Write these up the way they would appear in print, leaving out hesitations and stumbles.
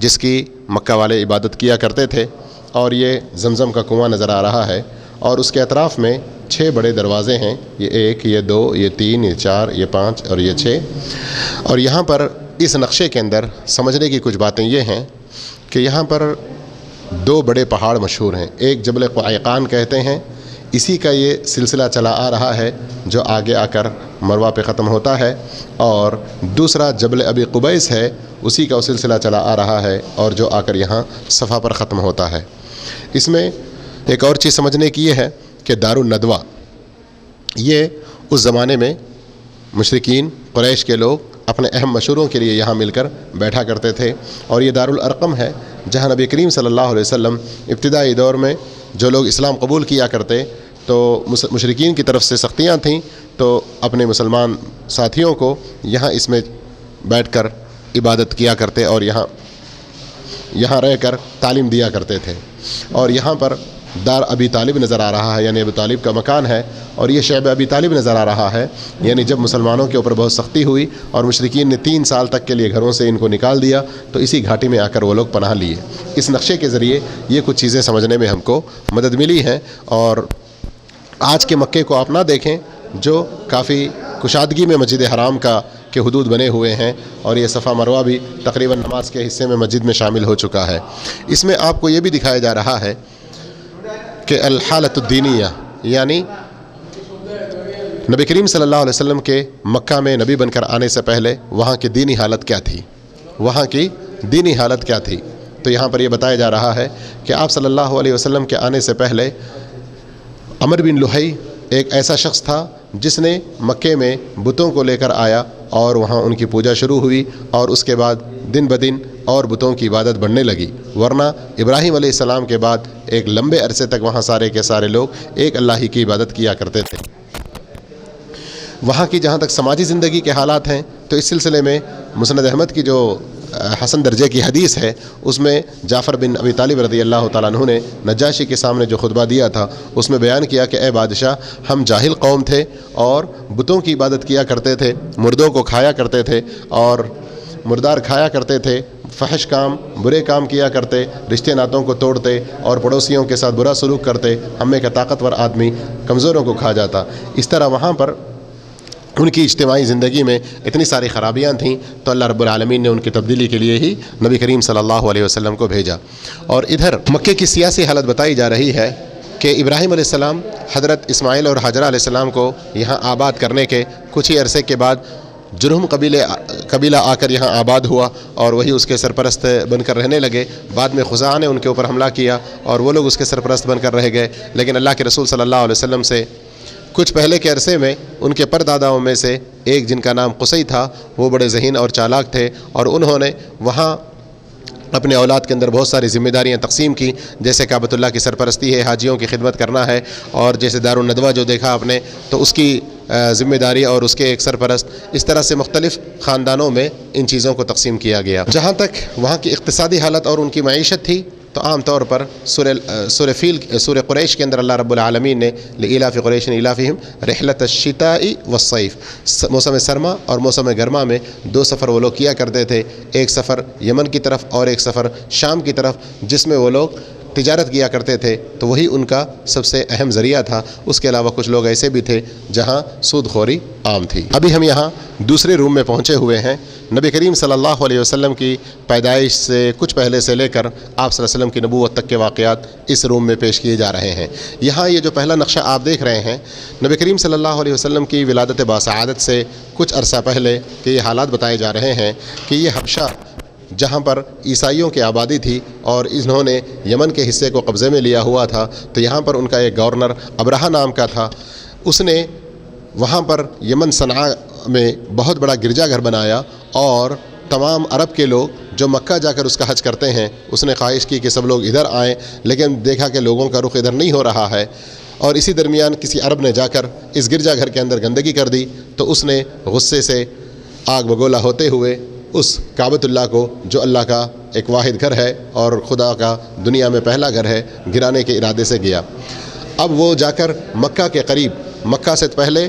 جس کی مکہ والے عبادت کیا کرتے تھے، اور یہ زمزم کا کنواں نظر آ رہا ہے، اور اس کے اطراف میں 6 بڑے دروازے ہیں، یہ 1، یہ 2، یہ 3، یہ 4، یہ 5 اور یہ 6۔ اور یہاں پر اس نقشے کے اندر سمجھنے کی کچھ باتیں یہ ہیں کہ یہاں پر 2 بڑے پہاڑ مشہور ہیں، ایک جبل قعیقان کہتے ہیں، اسی کا یہ سلسلہ چلا آ رہا ہے جو آگے آ کر مروہ پہ ختم ہوتا ہے، اور دوسرا جبل ابی قبیس ہے، اسی کا سلسلہ چلا آ رہا ہے اور جو آ کر یہاں صفا پر ختم ہوتا ہے۔ اس میں ایک اور چیز سمجھنے کی یہ ہے کہ دارالندوہ یہ اس زمانے میں مشرکین قریش کے لوگ اپنے اہم مشوروں کے لیے یہاں مل کر بیٹھا کرتے تھے، اور یہ دارالارقم ہے جہاں نبی کریم صلی اللہ علیہ وسلم ابتدائی دور میں جو لوگ اسلام قبول کیا کرتے تو مشرکین کی طرف سے سختیاں تھیں، تو اپنے مسلمان ساتھیوں کو یہاں اس میں بیٹھ کر عبادت کیا کرتے اور یہاں رہ کر تعلیم دیا کرتے تھے۔ اور یہاں پر دار ابی طالب نظر آ رہا ہے، یعنی ابی طالب کا مکان ہے، اور یہ شعب ابی طالب نظر آ رہا ہے، یعنی جب مسلمانوں کے اوپر بہت سختی ہوئی اور مشرکین نے 3 سال تک کے لیے گھروں سے ان کو نکال دیا تو اسی گھاٹی میں آ کر وہ لوگ پناہ لیے۔ اس نقشے کے ذریعے یہ کچھ چیزیں سمجھنے میں ہم کو مدد ملی ہیں، اور آج کے مکے کو آپ نہ دیکھیں جو کافی کشادگی میں مسجد حرام کے حدود بنے ہوئے ہیں، اور یہ صفا مروہ بھی تقریباً نماز کے حصے میں مسجد میں شامل ہو چکا ہے۔ اس میں آپ کو یہ بھی دکھایا جا رہا ہے کہ الحالۃ الدینیہ، یعنی نبی کریم صلی اللہ علیہ وسلم کے مکہ میں نبی بن کر آنے سے پہلے وہاں کی دینی حالت کیا تھی، وہاں کی دینی حالت کیا تھی۔ تو یہاں پر یہ بتایا جا رہا ہے کہ آپ صلی اللہ علیہ وسلم کے آنے سے پہلے عمر بن لحی ایک ایسا شخص تھا جس نے مکے میں بتوں کو لے کر آیا اور وہاں ان کی پوجا شروع ہوئی، اور اس کے بعد دن بدن اور بتوں کی عبادت بڑھنے لگی، ورنہ ابراہیم علیہ السلام کے بعد ایک لمبے عرصے تک وہاں سارے کے سارے لوگ ایک اللہ ہی کی عبادت کیا کرتے تھے۔ وہاں کی جہاں تک سماجی زندگی کے حالات ہیں تو اس سلسلے میں مسند احمد کی جو حسن درجے کی حدیث ہے اس میں جعفر بن ابی طالب رضی اللہ تعالیٰ عنہ نے نجاشی کے سامنے جو خطبہ دیا تھا اس میں بیان کیا کہ اے بادشاہ، ہم جاہل قوم تھے اور بتوں کی عبادت کیا کرتے تھے، مردوں کو کھایا کرتے تھے اور مردار کھایا کرتے تھے، فحش کام برے کام کیا کرتے، رشتے ناتوں کو توڑتے اور پڑوسیوں کے ساتھ برا سلوک کرتے، ہم میں کا طاقتور آدمی کمزوروں کو کھا جاتا۔ اس طرح وہاں پر ان کی اجتماعی زندگی میں اتنی ساری خرابیاں تھیں تو اللہ رب العالمین نے ان کی تبدیلی کے لیے ہی نبی کریم صلی اللہ علیہ وسلم کو بھیجا۔ اور ادھر مکے کی سیاسی حالت بتائی جا رہی ہے کہ ابراہیم علیہ السلام حضرت اسماعیل اور حاجرہ علیہ السلام کو یہاں آباد کرنے کے کچھ ہی عرصے کے بعد جرہم قبیلہ آ کر یہاں آباد ہوا اور وہی اس کے سرپرست بن کر رہنے لگے۔ بعد میں خزاعہ نے ان کے اوپر حملہ کیا اور وہ لوگ اس کے سرپرست بن کر رہ گئے، لیکن اللہ کے رسول صلی اللہ علیہ وسلم سے کچھ پہلے کے عرصے میں ان کے پرداداؤں میں سے ایک جن کا نام قصی تھا، وہ بڑے ذہین اور چالاک تھے، اور انہوں نے وہاں اپنے اولاد کے اندر بہت ساری ذمہ داریاں تقسیم کی، جیسے کعبۃ اللہ کی سرپرستی ہے، حاجیوں کی خدمت کرنا ہے، اور جیسے دارالندوہ جو دیکھا آپ نے تو اس کی ذمہ داری اور اس کے ایک سرپرست، اس طرح سے مختلف خاندانوں میں ان چیزوں کو تقسیم کیا گیا۔ جہاں تک وہاں کی اقتصادی حالت اور ان کی معیشت تھی تو عام طور پر سورہ قریش کے اندر اللہ رب العالمین نے لإلاف قریش إِلَافِهِمْ رحلۃ الشتاء والصیف، موسم سرما اور موسم گرما میں 2 سفر وہ لوگ کیا کرتے تھے، ایک سفر یمن کی طرف اور ایک سفر شام کی طرف، جس میں وہ لوگ تجارت کیا کرتے تھے تو وہی ان کا سب سے اہم ذریعہ تھا۔ اس کے علاوہ کچھ لوگ ایسے بھی تھے جہاں سود خوری عام تھی۔ ابھی ہم یہاں دوسرے روم میں پہنچے ہوئے ہیں۔ نبی کریم صلی اللہ علیہ وسلم کی پیدائش سے کچھ پہلے سے لے کر آپ صلی اللہ علیہ وسلم کی نبوت تک کے واقعات اس روم میں پیش کیے جا رہے ہیں۔ یہاں یہ جو پہلا نقشہ آپ دیکھ رہے ہیں، نبی کریم صلی اللہ علیہ وسلم کی ولادت باسعادت سے کچھ عرصہ پہلے کے یہ حالات بتائے جا رہے ہیں کہ یہ حبشہ جہاں پر عیسائیوں کی آبادی تھی اور انہوں نے یمن کے حصے کو قبضے میں لیا ہوا تھا، تو یہاں پر ان کا ایک گورنر ابرہہ نام کا تھا، اس نے وہاں پر یمن صنعاء میں بہت بڑا گرجا گھر بنایا، اور تمام عرب کے لوگ جو مکہ جا کر اس کا حج کرتے ہیں اس نے خواہش کی کہ سب لوگ ادھر آئیں، لیکن دیکھا کہ لوگوں کا رخ ادھر نہیں ہو رہا ہے، اور اسی درمیان کسی عرب نے جا کر اس گرجا گھر کے اندر گندگی کر دی، تو اس نے غصے سے آگ بگولا ہوتے ہوئے اس کعبۃ اللہ کو، جو اللہ کا ایک واحد گھر ہے اور خدا کا دنیا میں پہلا گھر ہے، گرانے کے ارادے سے گیا۔ اب وہ جا کر مکہ کے قریب، مکہ سے پہلے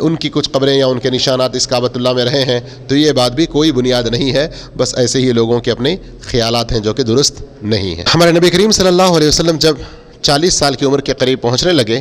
ان کی کچھ قبریں یا ان کے نشانات اس کعبۃ اللہ میں رہے ہیں تو یہ بات بھی کوئی بنیاد نہیں ہے، بس ایسے ہی لوگوں کے اپنے خیالات ہیں جو کہ درست نہیں ہیں۔ ہمارے نبی کریم صلی اللہ علیہ وسلم جب 40 سال کی عمر کے قریب پہنچنے لگے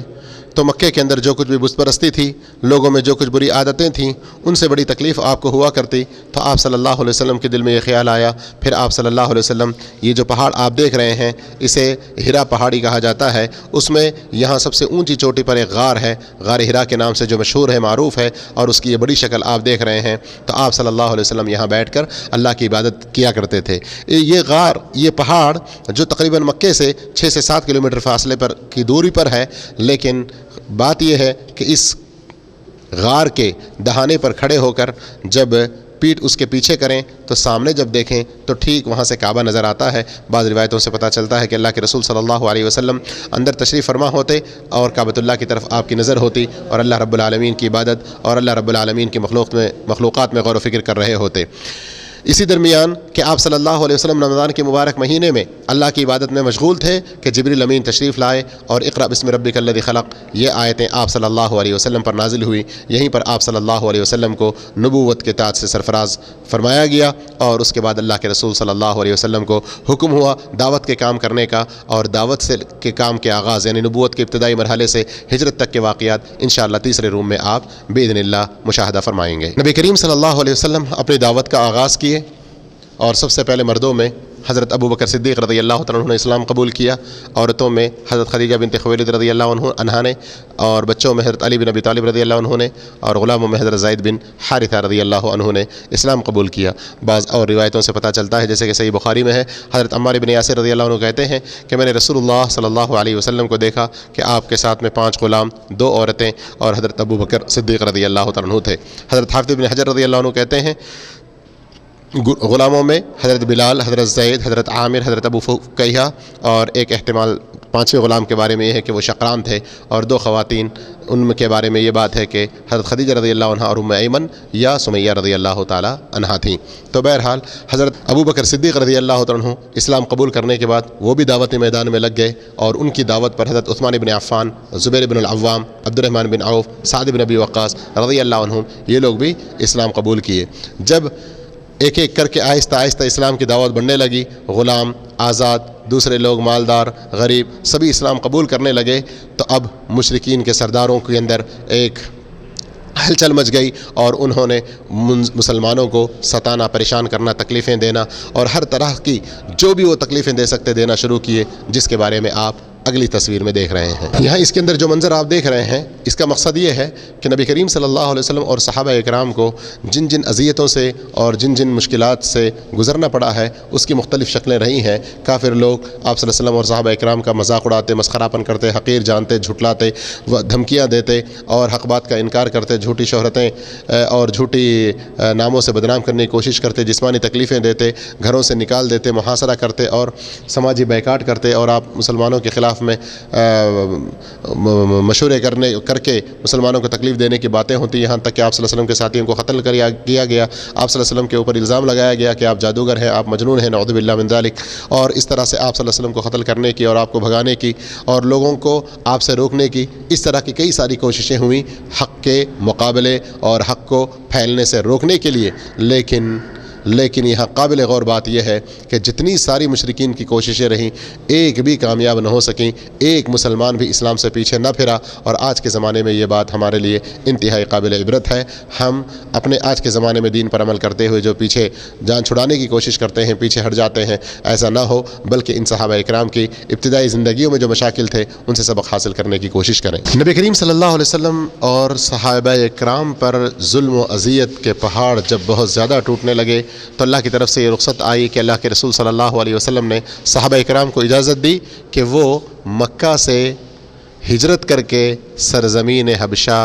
تو مکے کے اندر جو کچھ بھی بت پرستی تھی، لوگوں میں جو کچھ بری عادتیں تھیں، ان سے بڑی تکلیف آپ کو ہوا کرتی۔ تو آپ صلی اللہ علیہ وسلم کے دل میں یہ خیال آیا، پھر آپ صلی اللہ علیہ وسلم یہ جو پہاڑ آپ دیکھ رہے ہیں اسے ہرا پہاڑی کہا جاتا ہے، اس میں یہاں سب سے اونچی چوٹی پر ایک غار ہے، غار ہرا کے نام سے جو مشہور ہے، معروف ہے، اور اس کی یہ بڑی شکل آپ دیکھ رہے ہیں۔ تو آپ صلی اللہ علیہ وسلم یہاں بیٹھ کر اللہ کی عبادت کیا کرتے تھے۔ یہ غار، یہ پہاڑ جو تقریباً مکے سے 6 سے 7 کلومیٹر فاصلے پر کی دوری پر ہے، لیکن بات یہ ہے کہ اس غار کے دہانے پر کھڑے ہو کر جب پیٹھ اس کے پیچھے کریں تو سامنے جب دیکھیں تو ٹھیک وہاں سے کعبہ نظر آتا ہے۔ بعض روایتوں سے پتہ چلتا ہے کہ اللہ کے رسول صلی اللہ علیہ وسلم اندر تشریف فرما ہوتے اور کعبۃ اللہ کی طرف آپ کی نظر ہوتی اور اللہ رب العالمین کی عبادت اور اللہ رب العالمین کی مخلوقات میں غور و فکر کر رہے ہوتے۔ اسی درمیان کہ آپ صلی اللہ علیہ وسلم رمضان کے مبارک مہینے میں اللہ کی عبادت میں مشغول تھے کہ جبریل امین تشریف لائے اور اقرأ بسم ربک الذی خلق، یہ آیتیں آپ صلی اللہ علیہ وسلم پر نازل ہوئی۔ یہیں پر آپ صلی اللہ علیہ وسلم کو نبوت کے تاج سے سرفراز فرمایا گیا، اور اس کے بعد اللہ کے رسول صلی اللہ علیہ وسلم کو حکم ہوا دعوت کے کام کرنے کا، اور دعوت سے کے کام کے آغاز یعنی نبوت کے ابتدائی مرحلے سے ہجرت تک کے واقعات انشاءاللہ تیسرے روم میں آپ باذن اللہ مشاہدہ فرمائیں گے۔ نبی کریم صلی اللہ علیہ وسلم اپنی دعوت کا آغاز کیے، اور سب سے پہلے مردوں میں حضرت ابو بکر صدیق رضی اللہ تعالیٰ عنہ نے اسلام قبول کیا، عورتوں میں حضرت خدیجہ بنت خویلد رضی اللہ عنہا نے، اور بچوں میں حضرت علی بن ابی طالب رضی اللہ عنہ نے، اور غلاموں میں حضرت زید بن حارثہ رضی اللہ عنہ نے اسلام قبول کیا۔ بعض اور روایتوں سے پتہ چلتا ہے جیسے کہ صحیح بخاری میں ہے، حضرت عمار بن یاسر رضی اللہ عنہ کہتے ہیں کہ میں نے رسول اللہ صلی اللہ علیہ وسلم کو دیکھا کہ آپ کے ساتھ میں 5 غلام، 2 عورتیں اور حضرت ابو بکر صدیق رضی اللہ تعالیٰ عنہ تھے۔ حضرت حافظ بن حجر رضی اللہ عنہ کہتے ہیں غلاموں میں حضرت بلال، حضرت زید، حضرت عامر، حضرت ابو فکیہ، اور ایک احتمال 5ویں غلام کے بارے میں یہ ہے کہ وہ شقران تھے، اور 2 خواتین ان کے بارے میں یہ بات ہے کہ حضرت خدیجہ رضی اللہ عنہ اور ام ایمن یا سمیہ رضی اللہ تعالی عنہا تھیں۔ تو بہرحال حضرت ابو بکر صدیق رضی اللہ تعالیٰ عنہ اسلام قبول کرنے کے بعد وہ بھی دعوتی میدان میں لگ گئے، اور ان کی دعوت پر حضرت عثمان بن عفان، زبیر بن العوام، عبد الرحمن بن عوف، سعد بن ابی وقاص رضی اللہ عنہم یہ لوگ بھی اسلام قبول کیے۔ جب ایک ایک کر کے آہستہ آہستہ اسلام کی دعوت بڑھنے لگی، غلام، آزاد، دوسرے لوگ مالدار، غریب سبھی اسلام قبول کرنے لگے، تو اب مشرکین کے سرداروں کے اندر ایک ہلچل مچ گئی، اور انہوں نے مسلمانوں کو ستانا، پریشان کرنا، تکلیفیں دینا، اور ہر طرح کی جو بھی وہ تکلیفیں دے سکتے دینا شروع کیے، جس کے بارے میں آپ اگلی تصویر میں دیکھ رہے ہیں۔ یہاں اس کے اندر جو منظر آپ دیکھ رہے ہیں اس کا مقصد یہ ہے کہ نبی کریم صلی اللہ علیہ وسلم اور صحابہ اکرام کو جن جن اذیتوں سے اور جن جن مشکلات سے گزرنا پڑا ہے اس کی مختلف شکلیں رہی ہیں۔ کافر لوگ آپ صلی اللہ علیہ وسلم اور صحابہ اکرام کا مذاق اڑاتے، مسخرہ پن کرتے، حقیر جانتے، جھٹلاتے، دھمکیاں دیتے اور حق بات کا انکار کرتے، جھوٹی شہرتیں اور جھوٹی ناموں سے بدنام کرنے کی کوشش کرتے، جسمانی تکلیفیں دیتے، گھروں سے نکال دیتے، محاصرہ کرتے اور سماجی بیکاٹ کرتے، اور آپ مسلمانوں کے خلاف میں مشورے کر کے مسلمانوں کو تکلیف دینے کی باتیں ہوتی، یہاں تک کہ آپ صلی اللہ علیہ وسلم کے ساتھیوں کو قتل کیا گیا، آپ صلی اللہ علیہ وسلم کے اوپر الزام لگایا گیا کہ آپ جادوگر ہیں، آپ مجنون ہیں، نعوذ باللہ من ذالک، اور اس طرح سے آپ صلی اللہ علیہ وسلم کو قتل کرنے کی اور آپ کو بھگانے کی اور لوگوں کو آپ سے روکنے کی، اس طرح کی کئی ساری کوششیں ہوئیں حق کے مقابلے اور حق کو پھیلنے سے روکنے کے لیے۔ لیکن یہاں قابل غور بات یہ ہے کہ جتنی ساری مشرکین کی کوششیں رہیں ایک بھی کامیاب نہ ہو سکیں، ایک مسلمان بھی اسلام سے پیچھے نہ پھرا، اور آج کے زمانے میں یہ بات ہمارے لیے انتہائی قابل عبرت ہے۔ ہم اپنے آج کے زمانے میں دین پر عمل کرتے ہوئے جو پیچھے جان چھڑانے کی کوشش کرتے ہیں، پیچھے ہٹ جاتے ہیں، ایسا نہ ہو، بلکہ ان صحابہ اکرام کی ابتدائی زندگیوں میں جو مشاکل تھے ان سے سبق حاصل کرنے کی کوشش کریں۔ نبی کریم صلی اللہ علیہ وسلم اور صحابہ اکرام پر ظلم و اذیت کے پہاڑ جب بہت زیادہ ٹوٹنے لگے تو اللہ کی طرف سے یہ رخصت آئی کہ اللہ کے رسول صلی اللہ علیہ وسلم نے صحابہ اکرام کو اجازت دی کہ وہ مکہ سے ہجرت کر کے سرزمین حبشہ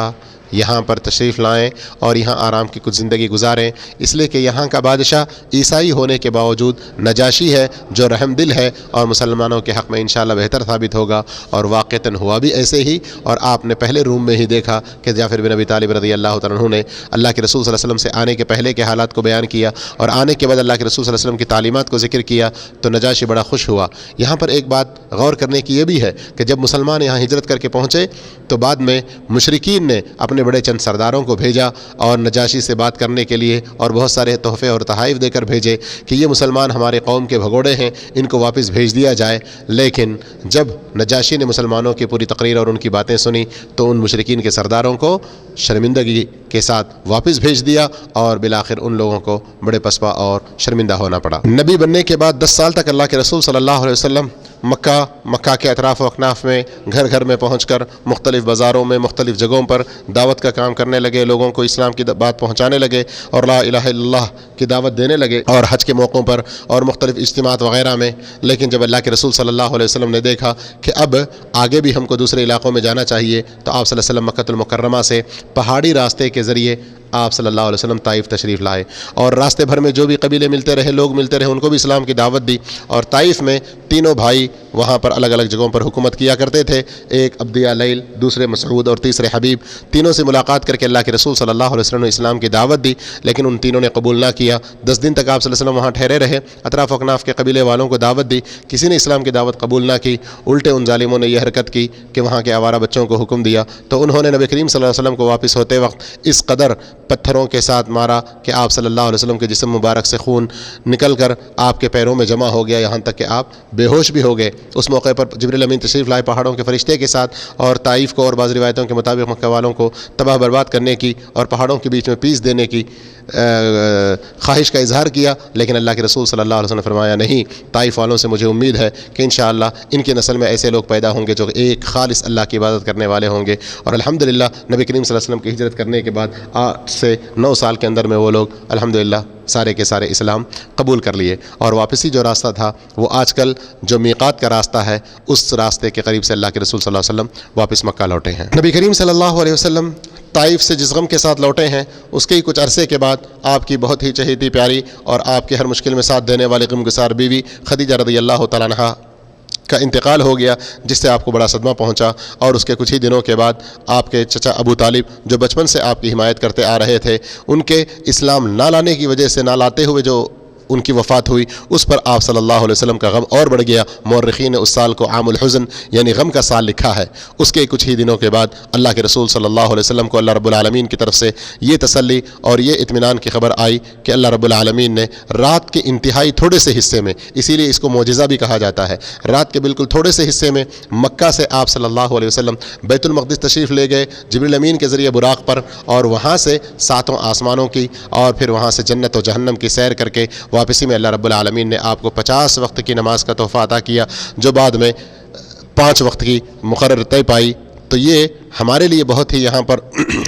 یہاں پر تشریف لائیں اور یہاں آرام کی کچھ زندگی گزاریں، اس لیے کہ یہاں کا بادشاہ عیسائی ہونے کے باوجود نجاشی ہے جو رحم دل ہے اور مسلمانوں کے حق میں انشاءاللہ بہتر ثابت ہوگا، اور واقعتاً ہوا بھی ایسے ہی۔ اور آپ نے پہلے روم میں ہی دیکھا کہ جعفر بن ابی طالب رضی اللہ تعالیٰ عنہ نے اللہ کے رسول صلی اللہ علیہ وسلم سے آنے کے پہلے کے حالات کو بیان کیا، اور آنے کے بعد اللہ کے رسول صلی اللہ علیہ وسلم کی تعلیمات کو ذکر کیا تو نجاشی بڑا خوش ہوا۔ یہاں پر ایک بات غور کرنے کی یہ بھی ہے کہ جب مسلمان یہاں ہجرت کر کے پہنچے تو بعد میں مشرکین نے اپنے اپنے بڑے چند سرداروں کو بھیجا اور نجاشی سے بات کرنے کے لیے اور بہت سارے تحفے اور تحائف دے کر بھیجے کہ یہ مسلمان ہمارے قوم کے بھگوڑے ہیں، ان کو واپس بھیج دیا جائے۔ لیکن جب نجاشی نے مسلمانوں کی پوری تقریر اور ان کی باتیں سنی تو ان مشرکین کے سرداروں کو شرمندگی کے ساتھ واپس بھیج دیا اور بالآخر ان لوگوں کو بڑے پسپا اور شرمندہ ہونا پڑا۔ نبی بننے کے بعد 10 سال تک اللہ کے رسول صلی اللہ علیہ وسلم مکہ کے اطراف و اکناف میں گھر گھر میں پہنچ کر مختلف بازاروں میں مختلف جگہوں پر دعوت کا کام کرنے لگے، لوگوں کو اسلام کی بات پہنچانے لگے اور لا الہ الا اللہ کی دعوت دینے لگے، اور حج کے موقعوں پر اور مختلف اجتماعات وغیرہ میں۔ لیکن جب اللہ کے رسول صلی اللہ علیہ وسلم نے دیکھا کہ اب آگے بھی ہم کو دوسرے علاقوں میں جانا چاہیے تو آپ صلی اللہ علیہ وسلم مکۃ المکرمہ سے پہاڑی راستے کے ذریعے آپ صلی اللہ علیہ وسلم طائف تشریف لائے، اور راستے بھر میں جو بھی قبیلے ملتے رہے، لوگ ملتے رہے، ان کو بھی اسلام کی دعوت دی۔ اور طائف میں تینوں بھائی وہاں پر الگ الگ جگہوں پر حکومت کیا کرتے تھے، ایک عبدیہ لیل، دوسرے مسعود اور تیسرے حبیب۔ تینوں سے ملاقات کر کے اللہ کے رسول صلی اللہ علیہ وسلم نے اسلام کی دعوت دی، لیکن ان تینوں نے قبول نہ کیا۔ 10 دن تک آپ صلی اللہ علیہ وسلم وہاں ٹھہرے رہے، اطراف و اکناف کے قبیلے والوں کو دعوت دی، کسی نے اسلام کی دعوت قبول نہ کی۔ الٹے ان ظالموں نے یہ حرکت کی کہ وہاں کے آوارہ بچوں کو حکم دیا، تو انہوں نے نبی کریم صلی اللہ علیہ وسلم کو واپس ہوتے وقت اس قدر پتھروں کے ساتھ مارا کہ آپ صلی اللہ علیہ وسلم کے جسم مبارک سے خون نکل کر آپ کے پیروں میں جمع ہو گیا، یہاں تک کہ آپ بے ہوش بھی ہو گئے۔ اس موقع پر جبریل امین تشریف لائے پہاڑوں کے فرشتے کے ساتھ، اور طائف کو اور بعض روایتوں کے مطابق مکہ والوں کو تباہ برباد کرنے کی اور پہاڑوں کے بیچ میں پیس دینے کی خواہش کا اظہار کیا، لیکن اللہ کے رسول صلی اللہ علیہ وسلم نے فرمایا نہیں، طائف والوں سے مجھے امید ہے کہ انشاءاللہ ان کی نسل میں ایسے لوگ پیدا ہوں گے جو ایک خالص اللہ کی عبادت کرنے والے ہوں گے۔ اور الحمدللہ نبی کریم صلی اللہ علیہ وسلم کی ہجرت کرنے کے بعد 8 سے 9 سال کے اندر میں وہ لوگ الحمدللہ سارے کے سارے اسلام قبول کر لیے، اور واپسی جو راستہ تھا وہ آج کل جو میقات کا راستہ ہے اس راستے کے قریب سے اللہ کے رسول صلی اللہ علیہ وسلم واپس مکہ لوٹے ہیں۔ نبی کریم صلی اللہ علیہ وسلم طائف سے جس غم کے ساتھ لوٹے ہیں، اس کے ہی کچھ عرصے کے بعد آپ کی بہت ہی چہیتی پیاری اور آپ کے ہر مشکل میں ساتھ دینے والے غمگسار بیوی خدیجہ رضی اللہ تعالیٰ عنہا کا انتقال ہو گیا، جس سے آپ کو بڑا صدمہ پہنچا، اور اس کے کچھ ہی دنوں کے بعد آپ کے چچا ابو طالب جو بچپن سے آپ کی حمایت کرتے آ رہے تھے، ان کے اسلام نہ لانے کی وجہ سے، نہ لاتے ہوئے جو ان کی وفات ہوئی، اس پر آپ صلی اللہ علیہ وسلم کا غم اور بڑھ گیا۔ مورخین نے اس سال کو عام الحزن یعنی غم کا سال لکھا ہے۔ اس کے کچھ ہی دنوں کے بعد اللہ کے رسول صلی اللہ علیہ وسلم کو اللہ رب العالمین کی طرف سے یہ تسلی اور یہ اطمینان کی خبر آئی کہ اللہ رب العالمین نے رات کے انتہائی تھوڑے سے حصے میں، اسی لیے اس کو معجزہ بھی کہا جاتا ہے، رات کے بالکل تھوڑے سے حصے میں مکہ سے آپ صلی اللہ علیہ وسلم بیت المقدس تشریف لے گئے جبریل امین کے ذریعے براق پر، اور وہاں سے 7 آسمانوں کی اور پھر وہاں سے جنت و جہنم کی سیر کر کے واپسی میں اللہ رب العالمین نے آپ کو 50 وقت کی نماز کا تحفہ عطا کیا، جو بعد میں 5 وقت کی مقرر طے پائی۔ تو یہ ہمارے لیے بہت ہی یہاں پر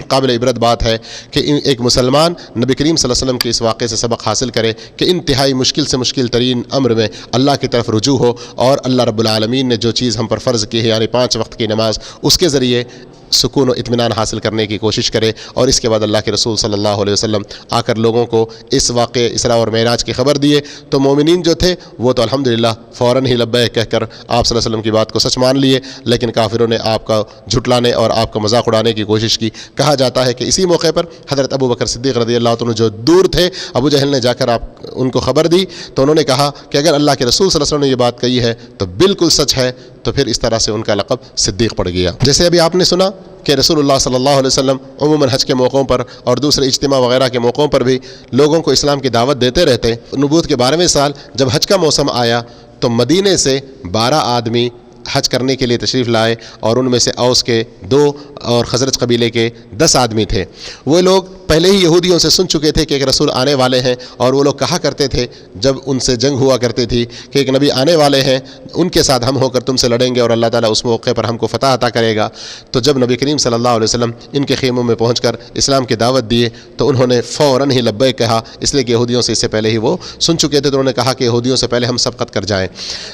قابل عبرت بات ہے کہ ایک مسلمان نبی کریم صلی اللہ علیہ وسلم کے اس واقعے سے سبق حاصل کرے کہ انتہائی مشکل سے مشکل ترین امر میں اللہ کی طرف رجوع ہو، اور اللہ رب العالمین نے جو چیز ہم پر فرض کی ہے یعنی 5 وقت کی نماز، اس کے ذریعے سکون و اطمینان حاصل کرنے کی کوشش کرے۔ اور اس کے بعد اللہ کے رسول صلی اللہ علیہ وسلم آ کر لوگوں کو اس واقعے اسراء اور معراج کی خبر دیے، تو مومنین جو تھے وہ تو الحمدللہ فوراً ہی لبیک کہہ کر آپ صلی اللہ علیہ وسلم کی بات کو سچ مان لیے، لیکن کافروں نے آپ کا جھٹلانے اور آپ کا مذاق اڑانے کی کوشش کی۔ کہا جاتا ہے کہ اسی موقع پر حضرت ابو بکر صدیق رضی اللہ عنہ جو دور تھے، ابو جہل نے جا کر ان کو خبر دی، تو انہوں نے کہا کہ اگر اللہ کے رسول صلی اللہ علیہ وسلم نے یہ بات کہی ہے تو بالکل سچ ہے، تو پھر اس طرح سے ان کا لقب صدیق پڑ گیا۔ جیسے ابھی آپ نے سنا کہ رسول اللہ صلی اللہ علیہ وسلم عموماً حج کے موقعوں پر اور دوسرے اجتماع وغیرہ کے موقعوں پر بھی لوگوں کو اسلام کی دعوت دیتے رہتے۔ نبوت کے 12ویں سال جب حج کا موسم آیا تو مدینے سے 12 آدمی حج کرنے کے لیے تشریف لائے، اور ان میں سے اوس کے 2 اور خزرج قبیلے کے 10 آدمی تھے۔ وہ لوگ پہلے ہی یہودیوں سے سن چکے تھے کہ ایک رسول آنے والے ہیں، اور وہ لوگ کہا کرتے تھے جب ان سے جنگ ہوا کرتی تھی کہ ایک نبی آنے والے ہیں، ان کے ساتھ ہم ہو کر تم سے لڑیں گے اور اللہ تعالیٰ اس موقع پر ہم کو فتح عطا کرے گا۔ تو جب نبی کریم صلی اللہ علیہ وسلم ان کے خیموں میں پہنچ کر اسلام کی دعوت دیے تو انہوں نے فوراً ہی لبیک کہا، اس لیے کہ یہودیوں سے اس سے پہلے ہی وہ سن چکے تھے، تو انہوں نے کہا کہ یہودیوں سے پہلے ہم سبقت کر جائیں۔